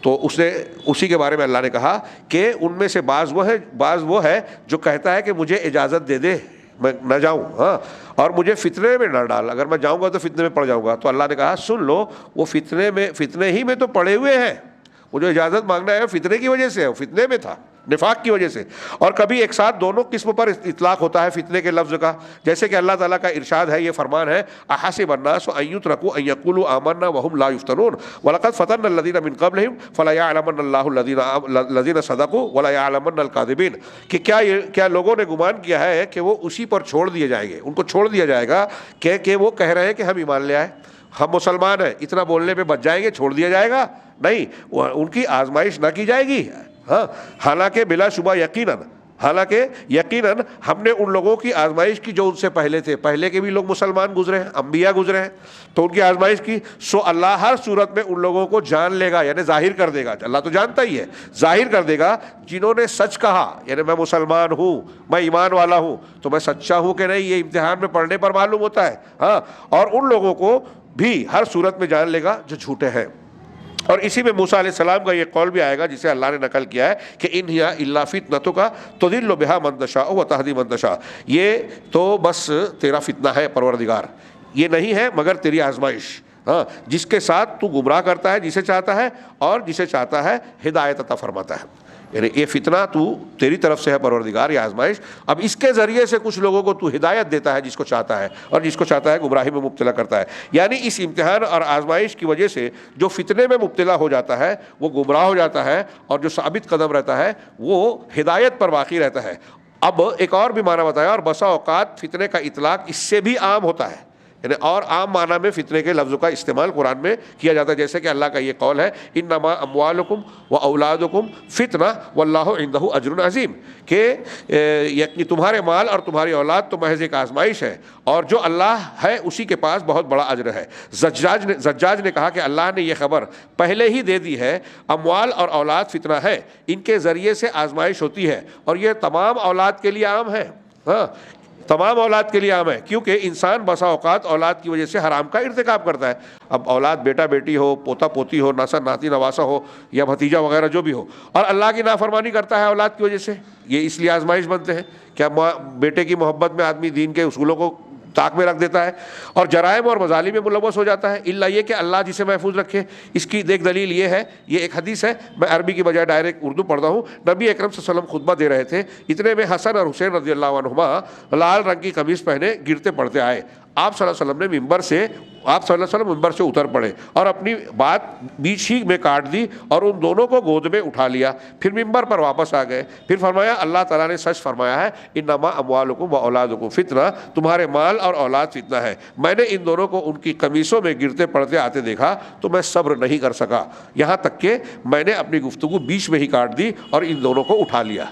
تو اسی کے بارے میں اللہ نے کہا کہ ان میں سے بعض وہ ہے جو کہتا ہے کہ مجھے اجازت دے دے میں نہ جاؤں, اور مجھے فتنے میں نہ ڈال, اگر میں جاؤں گا تو فتنے میں پڑ جاؤں گا. تو اللہ نے کہا سن لو, وہ فتنے ہی میں تو پڑے ہوئے ہیں, وہ جو اجازت مانگنا ہے فتنے کی وجہ سے, وہ فتنے میں تھا, نفاق کی وجہ سے. اور کبھی ایک ساتھ دونوں قسم پر اطلاق ہوتا ہے فتنے کے لفظ کا, جیسے کہ اللہ تعالیٰ کا ارشاد ہے, یہ فرمان ہے, احسب الناس ان یترکوا ان یقولوا آمنا وهم لا یفتنون ولقد فتنا الذین من قبلهم فلا یعلمن اللہ الذین صدقوا ولا یعلمن الکاذبین. کہ کیا لوگوں نے گمان کیا ہے کہ وہ اسی پر چھوڑ دیے جائیں گے, ان کو چھوڑ دیا جائے گا کہ وہ کہہ رہے ہیں کہ ہم ایمان لے آئے, ہم مسلمان ہیں, اتنا بولنے پہ بچ جائیں گے, چھوڑ دیا جائے گا؟ نہیں, ان کی آزمائش نہ کی جائے گی. حالانکہ بلا شبہ یقیناً ہم نے ان لوگوں کی آزمائش کی جو ان سے پہلے تھے, پہلے کے بھی لوگ مسلمان گزرے ہیں, انبیاء گزرے ہیں, تو ان کی آزمائش کی. سو اللہ ہر صورت میں ان لوگوں کو جان لے گا, یعنی ظاہر کر دے گا. اللہ تو جانتا ہی ہے, ظاہر کر دے گا جنہوں نے سچ کہا, یعنی میں مسلمان ہوں, میں ایمان والا ہوں, تو میں سچا ہوں کہ نہیں یہ امتحان میں پڑھنے پر معلوم ہوتا ہے. اور ان لوگوں کو بھی ہر صورت میں جان لے گا جو جھوٹے ہیں. اور اسی میں موسیٰ علیہ السلام کا یہ قول بھی آئے گا جسے اللہ نے نقل کیا ہے کہ ان ہی الا فتنتک تضل بها من تشاء وتهدی من تشاء, یہ تو بس تیرا فتنہ ہے پروردگار, یہ نہیں ہے مگر تیری آزمائش, جس کے ساتھ تو گمراہ کرتا ہے جسے چاہتا ہے اور جسے چاہتا ہے ہدایت عطا فرماتا ہے. یعنی یہ فتنہ تیری طرف سے ہے پروردگار، یہ آزمائش. اب اس کے ذریعے سے کچھ لوگوں کو تو ہدایت دیتا ہے جس کو چاہتا ہے، اور جس کو چاہتا ہے گمراہی میں مبتلا کرتا ہے. یعنی اس امتحان اور آزمائش کی وجہ سے جو فتنے میں مبتلا ہو جاتا ہے وہ گمراہ ہو جاتا ہے، اور جو ثابت قدم رہتا ہے وہ ہدایت پر باقی رہتا ہے. اب ایک اور بھی معنی بتایا، اور بسا اوقات فتنے کا اطلاق اس سے بھی عام ہوتا ہے، یعنی اور عام معنی میں فتنے کے لفظ کا استعمال قرآن میں کیا جاتا ہے، جیسے کہ اللہ کا یہ قول ہے انما اموالکم و اولادکم فتنہ واللہ عندہ اجر عظیم، کہ تمہارے مال اور تمہاری اولاد تو محض ایک آزمائش ہے، اور جو اللہ ہے اسی کے پاس بہت بڑا اجر ہے. زجاج نے کہا کہ اللہ نے یہ خبر پہلے ہی دے دی ہے، اموال اور اولاد فتنہ ہے، ان کے ذریعے سے آزمائش ہوتی ہے، اور یہ تمام اولاد کے لیے عام ہے. ہاں، تمام اولاد کے لیے عام ہے، کیونکہ انسان بسا اوقات اولاد کی وجہ سے حرام کا ارتکاب کرتا ہے. اب اولاد بیٹا بیٹی ہو، پوتا پوتی ہو، ناسا ناتی نواسا ہو، یا بھتیجا وغیرہ جو بھی ہو، اور اللہ کی نافرمانی کرتا ہے اولاد کی وجہ سے، یہ اس لیے آزمائش بنتے ہیں. کیا بیٹے کی محبت میں آدمی دین کے اصولوں کو طاق میں رکھ دیتا ہے اور جرائم اور مظالم میں ملوث ہو جاتا ہے، الا یہ کہ اللہ جسے محفوظ رکھے. اس کی ایک دلیل یہ ہے، یہ ایک حدیث ہے، میں عربی کی بجائے ڈائریکٹ اردو پڑھتا ہوں. نبی اکرم صلی اللہ علیہ وسلم خطبہ دے رہے تھے، اتنے میں حسن اور حسین رضی اللہ عنہما لال رنگ کی قمیص پہنے گرتے پڑتے آئے. آپ صلی اللہ علیہ وسلم نے ممبر سے اتر پڑے اور اپنی بات بیچ ہی میں کاٹ دی اور ان دونوں کو گود میں اٹھا لیا. پھر ممبر پر واپس آ گئے. پھر فرمایا اللہ تعالیٰ نے سچ فرمایا ہے، انما اموالکم و اولادکم فتنہ، تمہارے مال اور اولاد فتنہ ہے. میں نے ان دونوں کو ان کی قمیصوں میں گرتے پڑتے آتے دیکھا تو میں صبر نہیں کر سکا، یہاں تک کہ میں نے اپنی گفتگو بیچ میں ہی کاٹ دی اور ان دونوں کو اٹھا لیا.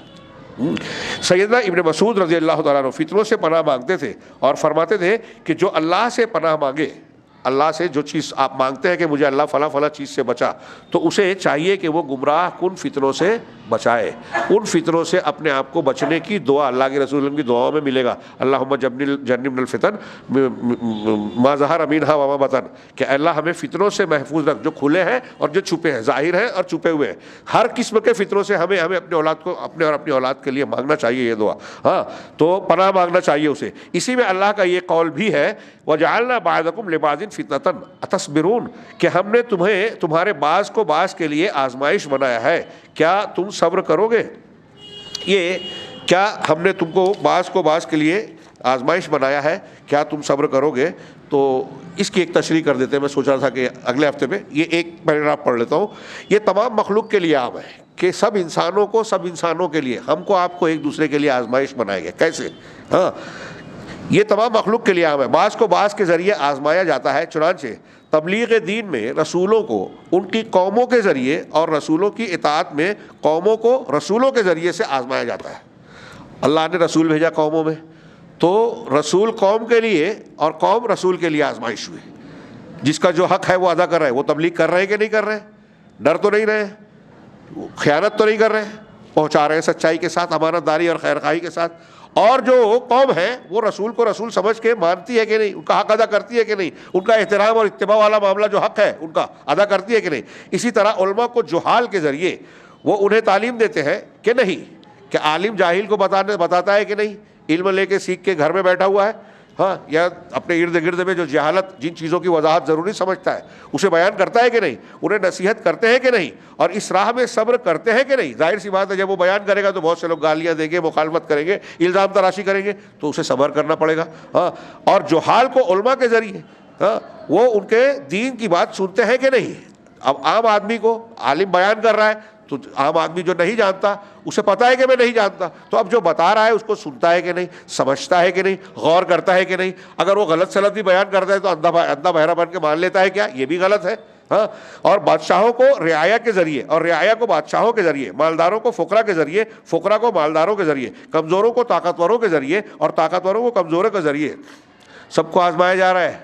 سیدنا ابن مسعود رضی اللہ تعالیٰ عنہ فتنوں سے پناہ مانگتے تھے اور فرماتے تھے کہ جو اللہ سے پناہ مانگے، اللہ سے جو چیز آپ مانگتے ہیں کہ مجھے اللہ فلاں فلاں چیز سے بچا، تو اسے چاہیے کہ وہ گمراہ کن فتنوں سے بچائے. ان فتنوں سے اپنے آپ کو بچنے کی دعا اللہ کے رسول کی دعاؤں میں ملے گا. اللہم جنبنا الفتن ما ظہر منہا وما بطن، کہ اللہ ہمیں فتنوں سے محفوظ رکھ، جو کھلے ہیں اور جو چھپے ہیں، ظاہر ہیں اور چھپے ہوئے ہیں. ہر قسم کے فتنوں سے ہمیں اپنے اولاد کو، اپنے اور اپنی اولاد کے لیے مانگنا چاہیے یہ دعا. ہاں، تو پناہ مانگنا چاہیے اسے. اسی میں اللہ کا یہ قول بھی ہے وَجَعَلْنَا بَعْضَكُمْ لِبَعْضٍ فِتْنَةً أَتَصْبِرُونَ، کہ ہم نے تمہارے بعض کو بعض کے لیے آزمائش بنایا ہے، کیا تم صبر کرو گے؟ یہ کیا ہم نے تم کو بعض کے لیے آزمائش بنایا ہے، کیا تم صبر کرو گے؟ تو اس کی ایک تشریح کر دیتے ہیں. میں سوچ رہا تھا کہ اگلے ہفتے میں یہ ایک پیراگراف پڑھ لیتا ہوں. یہ تمام مخلوق کے لیے عام ہے کہ سب انسانوں کے لیے، ہم کو آپ کو ایک دوسرے کے لیے آزمائش بنائے گئے. کیسے؟ ہاں، یہ تمام مخلوق کے لیے عام ہے. بعض کو بعض کے ذریعے آزمایا جاتا ہے. چنانچہ تبلیغ دین میں رسولوں کو ان کی قوموں کے ذریعے اور رسولوں کی اطاعت میں قوموں کو رسولوں کے ذریعے سے آزمایا جاتا ہے. اللہ نے رسول بھیجا قوموں میں، تو رسول قوم کے لیے اور قوم رسول کے لیے آزمائش ہوئی. جس کا جو حق ہے وہ ادا کر رہے ہیں، وہ تبلیغ کر رہے ہیں کہ نہیں کر رہے، ڈر تو نہیں رہے، خیانت تو نہیں کر رہے، پہنچا رہے ہیں سچائی کے ساتھ، امانت داری اور خیر خواہی کے ساتھ. اور جو قوم ہے وہ رسول کو رسول سمجھ کے مانتی ہے کہ نہیں، ان کا حق ادا کرتی ہے کہ نہیں، ان کا احترام اور اتباع والا معاملہ جو حق ہے ان کا ادا کرتی ہے کہ نہیں. اسی طرح علماء کو جہال کے ذریعے وہ انہیں تعلیم دیتے ہیں کہ نہیں، کہ عالم جاہل کو بتاتا ہے کہ نہیں، علم لے کے سیکھ کے گھر میں بیٹھا ہوا ہے، ہاں، یا اپنے ارد گرد میں جو جہالت، جن چیزوں کی وضاحت ضروری سمجھتا ہے اسے بیان کرتا ہے کہ نہیں، انہیں نصیحت کرتے ہیں کہ نہیں، اور اس راہ میں صبر کرتے ہیں کہ نہیں. ظاہر سی بات ہے جب وہ بیان کرے گا تو بہت سے لوگ گالیاں دیں گے، مخالفت کریں گے، الزام تراشی کریں گے، تو اسے صبر کرنا پڑے گا. ہاں، اور جہال کو علماء کے ذریعے، ہاں، وہ ان کے دین کی بات سنتے ہیں کہ نہیں. اب عام آدمی کو عالم بیان کر رہا ہے تو عام آدمی جو نہیں جانتا اسے پتا ہے کہ میں نہیں جانتا، تو اب جو بتا رہا ہے اس کو سنتا ہے کہ نہیں، سمجھتا ہے کہ نہیں، غور کرتا ہے کہ نہیں. اگر وہ غلط سلط بھی بیان کرتا ہے تو اندھا بہرا بن کے مان لیتا ہے کیا، یہ بھی غلط ہے. ہاں، اور بادشاہوں کو رعایا کے ذریعے، اور رعایا کو بادشاہوں کے ذریعے، مالداروں کو فقراء کے ذریعے، فقراء کو مالداروں کے ذریعے، کمزوروں کو طاقتوروں کے ذریعے اور طاقتوروں کو کمزوروں کے ذریعے سب کو آزمایا جا رہا ہے.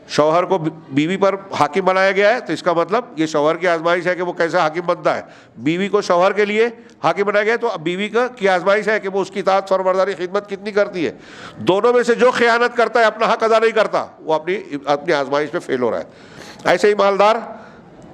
شوہر کو بیوی پر حاکم بنایا گیا ہے تو اس کا مطلب یہ شوہر کی آزمائش ہے کہ وہ کیسا حاکم بنتا ہے. بیوی کو شوہر کے لیے حاکم بنایا گیا ہے تو اب بیوی کی آزمائش ہے کہ وہ اس کی اطاعت فرمانبرداری خدمت کتنی کرتی ہے. دونوں میں سے جو خیانت کرتا ہے، اپنا حق ادا نہیں کرتا، وہ اپنی آزمائش پہ فیل ہو رہا ہے. ایسے ہی مالدار،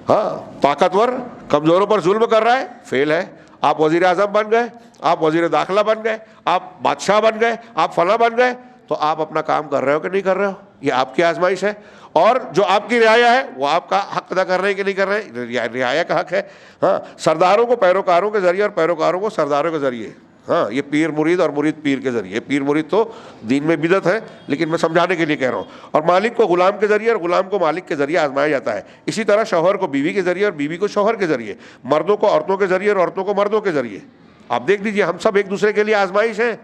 ہاں، طاقتور کمزوروں پر ظلم کر رہا ہے، فیل ہے. آپ وزیر اعظم بن گئے، آپ وزیر داخلہ بن گئے، آپ بادشاہ بن گئے، آپ فلاں بن گئے، تو آپ اپنا کام کر رہے ہو کہ نہیں کر رہے ہو، یہ آپ کی آزمائش ہے. اور جو آپ کی رعایا ہے وہ آپ کا حق ادا کر رہے ہیں کہ نہیں کر رہے ہیں؟ رعایا کا حق ہے. ہاں سرداروں کو پیروکاروں کے ذریعے اور پیروکاروں کو سرداروں کے ذریعے. ہاں یہ پیر مرید اور مرید پیر کے ذریعے. پیر مرید تو دین میں بدعت ہے لیکن میں سمجھانے کے لیے کہہ رہا ہوں. اور مالک کو غلام کے ذریعے اور غلام کو مالک کے ذریعے آزمایا جاتا ہے. اسی طرح شوہر کو بیوی کے ذریعے اور بیوی کو شوہر کے ذریعے, مردوں کو عورتوں کے ذریعے اور عورتوں کو مردوں کے ذریعے. آپ دیکھ لیجیے ہم سب ایک دوسرے کے لیے آزمائش ہیں.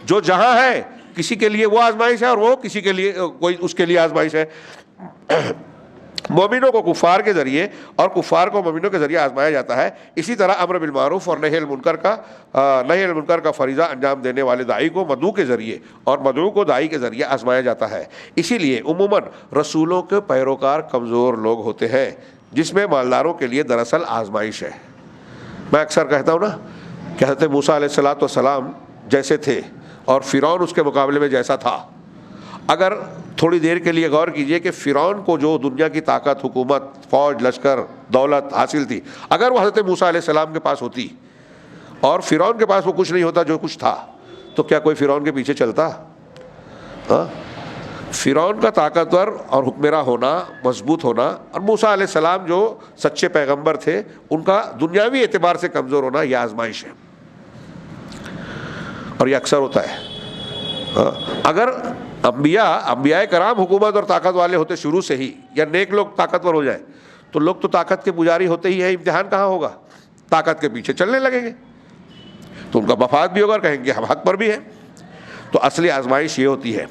جو جہاں ہے کسی کے لیے وہ آزمائش ہے اور وہ کسی کے لیے کوئی اس کے لیے آزمائش ہے. مومنوں کو کفار کے ذریعے اور کفار کو مومنوں کے ذریعے آزمایا جاتا ہے. اسی طرح امر بالمعروف اور نہی المنکر کا فریضہ انجام دینے والے داعی کو مدعو کے ذریعے اور مدعو کو داعی کے ذریعے آزمایا جاتا ہے. اسی لیے عموماً رسولوں کے پیروکار کمزور لوگ ہوتے ہیں, جس میں مالداروں کے لیے دراصل آزمائش ہے. میں اکثر کہتا ہوں نا کہ حضرت موسیٰ علیہ السلام جیسے تھے اور فرعون اس کے مقابلے میں جیسا تھا. اگر تھوڑی دیر کے لیے غور کیجئے کہ فرعون کو جو دنیا کی طاقت, حکومت, فوج, لشکر, دولت حاصل تھی, اگر وہ حضرت موسیٰ علیہ السلام کے پاس ہوتی اور فرعون کے پاس وہ کچھ نہیں ہوتا جو کچھ تھا, تو کیا کوئی فرعون کے پیچھے چلتا؟ فرعون کا طاقتور اور حکمراں ہونا, مضبوط ہونا, اور موسیٰ علیہ السلام جو سچے پیغمبر تھے ان کا دنیاوی اعتبار سے کمزور ہونا, یہ آزمائش ہے. اور یہ اکثر ہوتا ہے. اگر انبیاء کرام حکومت اور طاقت والے ہوتے شروع سے ہی, یا نیک لوگ طاقتور ہو جائے, تو لوگ تو طاقت کے پجاری ہوتے ہی ہیں, امتحان کہاں ہوگا؟ طاقت کے پیچھے چلنے لگیں گے تو ان کا مفاد بھی ہوگا اور کہیں گے ہم حق پر بھی ہیں. تو اصلی آزمائش یہ ہوتی ہے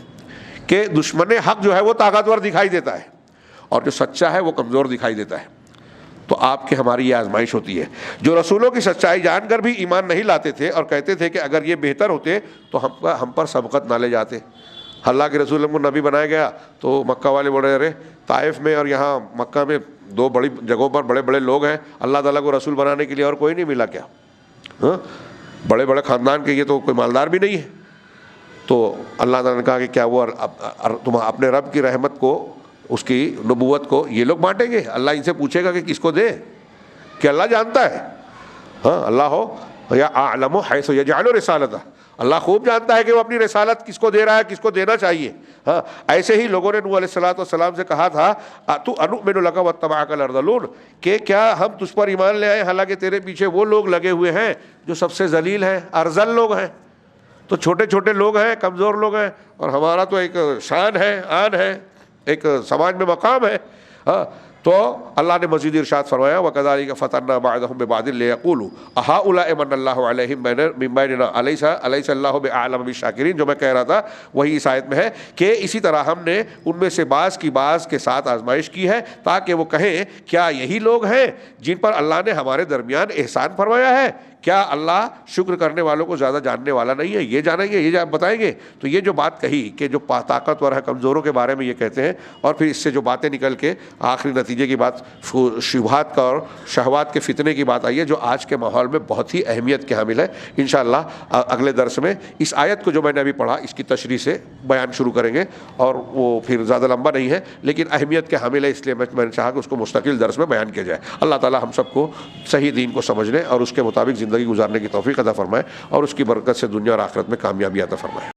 کہ دشمن حق جو ہے وہ طاقتور دکھائی دیتا ہے اور جو سچا ہے وہ کمزور دکھائی دیتا ہے. تو آپ کے ہماری یہ آزمائش ہوتی ہے. جو رسولوں کی سچائی جان کر بھی ایمان نہیں لاتے تھے اور کہتے تھے کہ اگر یہ بہتر ہوتے تو ہم پر سبقت نہ لے جاتے. اللہ کے رسول کو نبی بنایا گیا تو مکہ والے بڑے رہے, طائف میں اور یہاں مکہ میں دو بڑی جگہوں پر بڑے بڑے لوگ ہیں, اللہ تعالیٰ کو رسول بنانے کے لیے اور کوئی نہیں ملا کیا؟ بڑے بڑے خاندان کے, یہ تو کوئی مالدار بھی نہیں ہے. تو اللہ تعالیٰ نے کہا کہ کیا وہ تم اپنے رب کی رحمت کو, اس کی نبوت کو یہ لوگ بانٹیں گے؟ اللہ ان سے پوچھے گا کہ کس کو دے, کہ اللہ جانتا ہے. اللہ ہو یا اعلم حیث یجعل رسالتہ, اللہ خوب جانتا ہے کہ وہ اپنی رسالت کس کو دے رہا ہے, کس کو دینا چاہیے. ایسے ہی لوگوں نے نوح علیہ السلام سے کہا تھا تو انؤمن لک واتبعک الارذلون, کہ کیا ہم تجھ پر ایمان لے آئے حالانکہ تیرے پیچھے وہ لوگ لگے ہوئے ہیں جو سب سے ذلیل ہیں, ارذل لوگ ہیں. تو چھوٹے چھوٹے لوگ ہیں, کمزور لوگ ہیں, اور ہمارا تو ایک شان ہے, آن ہے, ایک سماج میں مقام ہے. تو اللہ نے مزید ارشاد فرمایا وَكَذَلِكَ فَتَنَّا بَعْضَهُم بِبَعْضٍ لِيَقُولُوا أَهَٰؤُلَاءِ مَنَّ اللَّهُ عَلَيْهِم مِّن بَيْنِنَا أَلَيْسَ اللَّهُ بِأَعْلَمَ بِالشَّاكِرِينَ. جو میں کہہ رہا تھا وہی اس آیت میں ہے کہ اسی طرح ہم نے ان میں سے بعض کے ساتھ آزمائش کی ہے تاکہ وہ کہیں کیا یہی لوگ ہیں جن پر اللہ نے ہمارے درمیان احسان فرمایا ہے, کیا اللہ شکر کرنے والوں کو زیادہ جاننے والا نہیں ہے؟ یہ جانیں گے, یہ بتائیں گے. تو یہ جو بات کہی کہ جو طاقتور ہے کمزوروں کے بارے میں یہ کہتے ہیں, اور پھر اس سے جو باتیں نکل کے آخری نتیجے کی بات شبہات کا اور شہوات کے فتنے کی بات آئی ہے, جو آج کے ماحول میں بہت ہی اہمیت کے حامل ہے. انشاءاللہ اگلے درس میں اس آیت کو جو میں نے ابھی پڑھا اس کی تشریح سے بیان شروع کریں گے, اور وہ پھر زیادہ لمبا نہیں ہے لیکن اہمیت کے حامل ہے, اس لیے میں نے چاہا کہ اس کو مستقل درس میں بیان کیا جائے. اللہ تعالی ہم سب کو صحیح دین کو سمجھنے اور اس کے مطابق زندگی گزارنے کی توفیق عطا فرمائے, اور اس کی برکت سے دنیا اور آخرت میں کامیابی عطا فرمائے.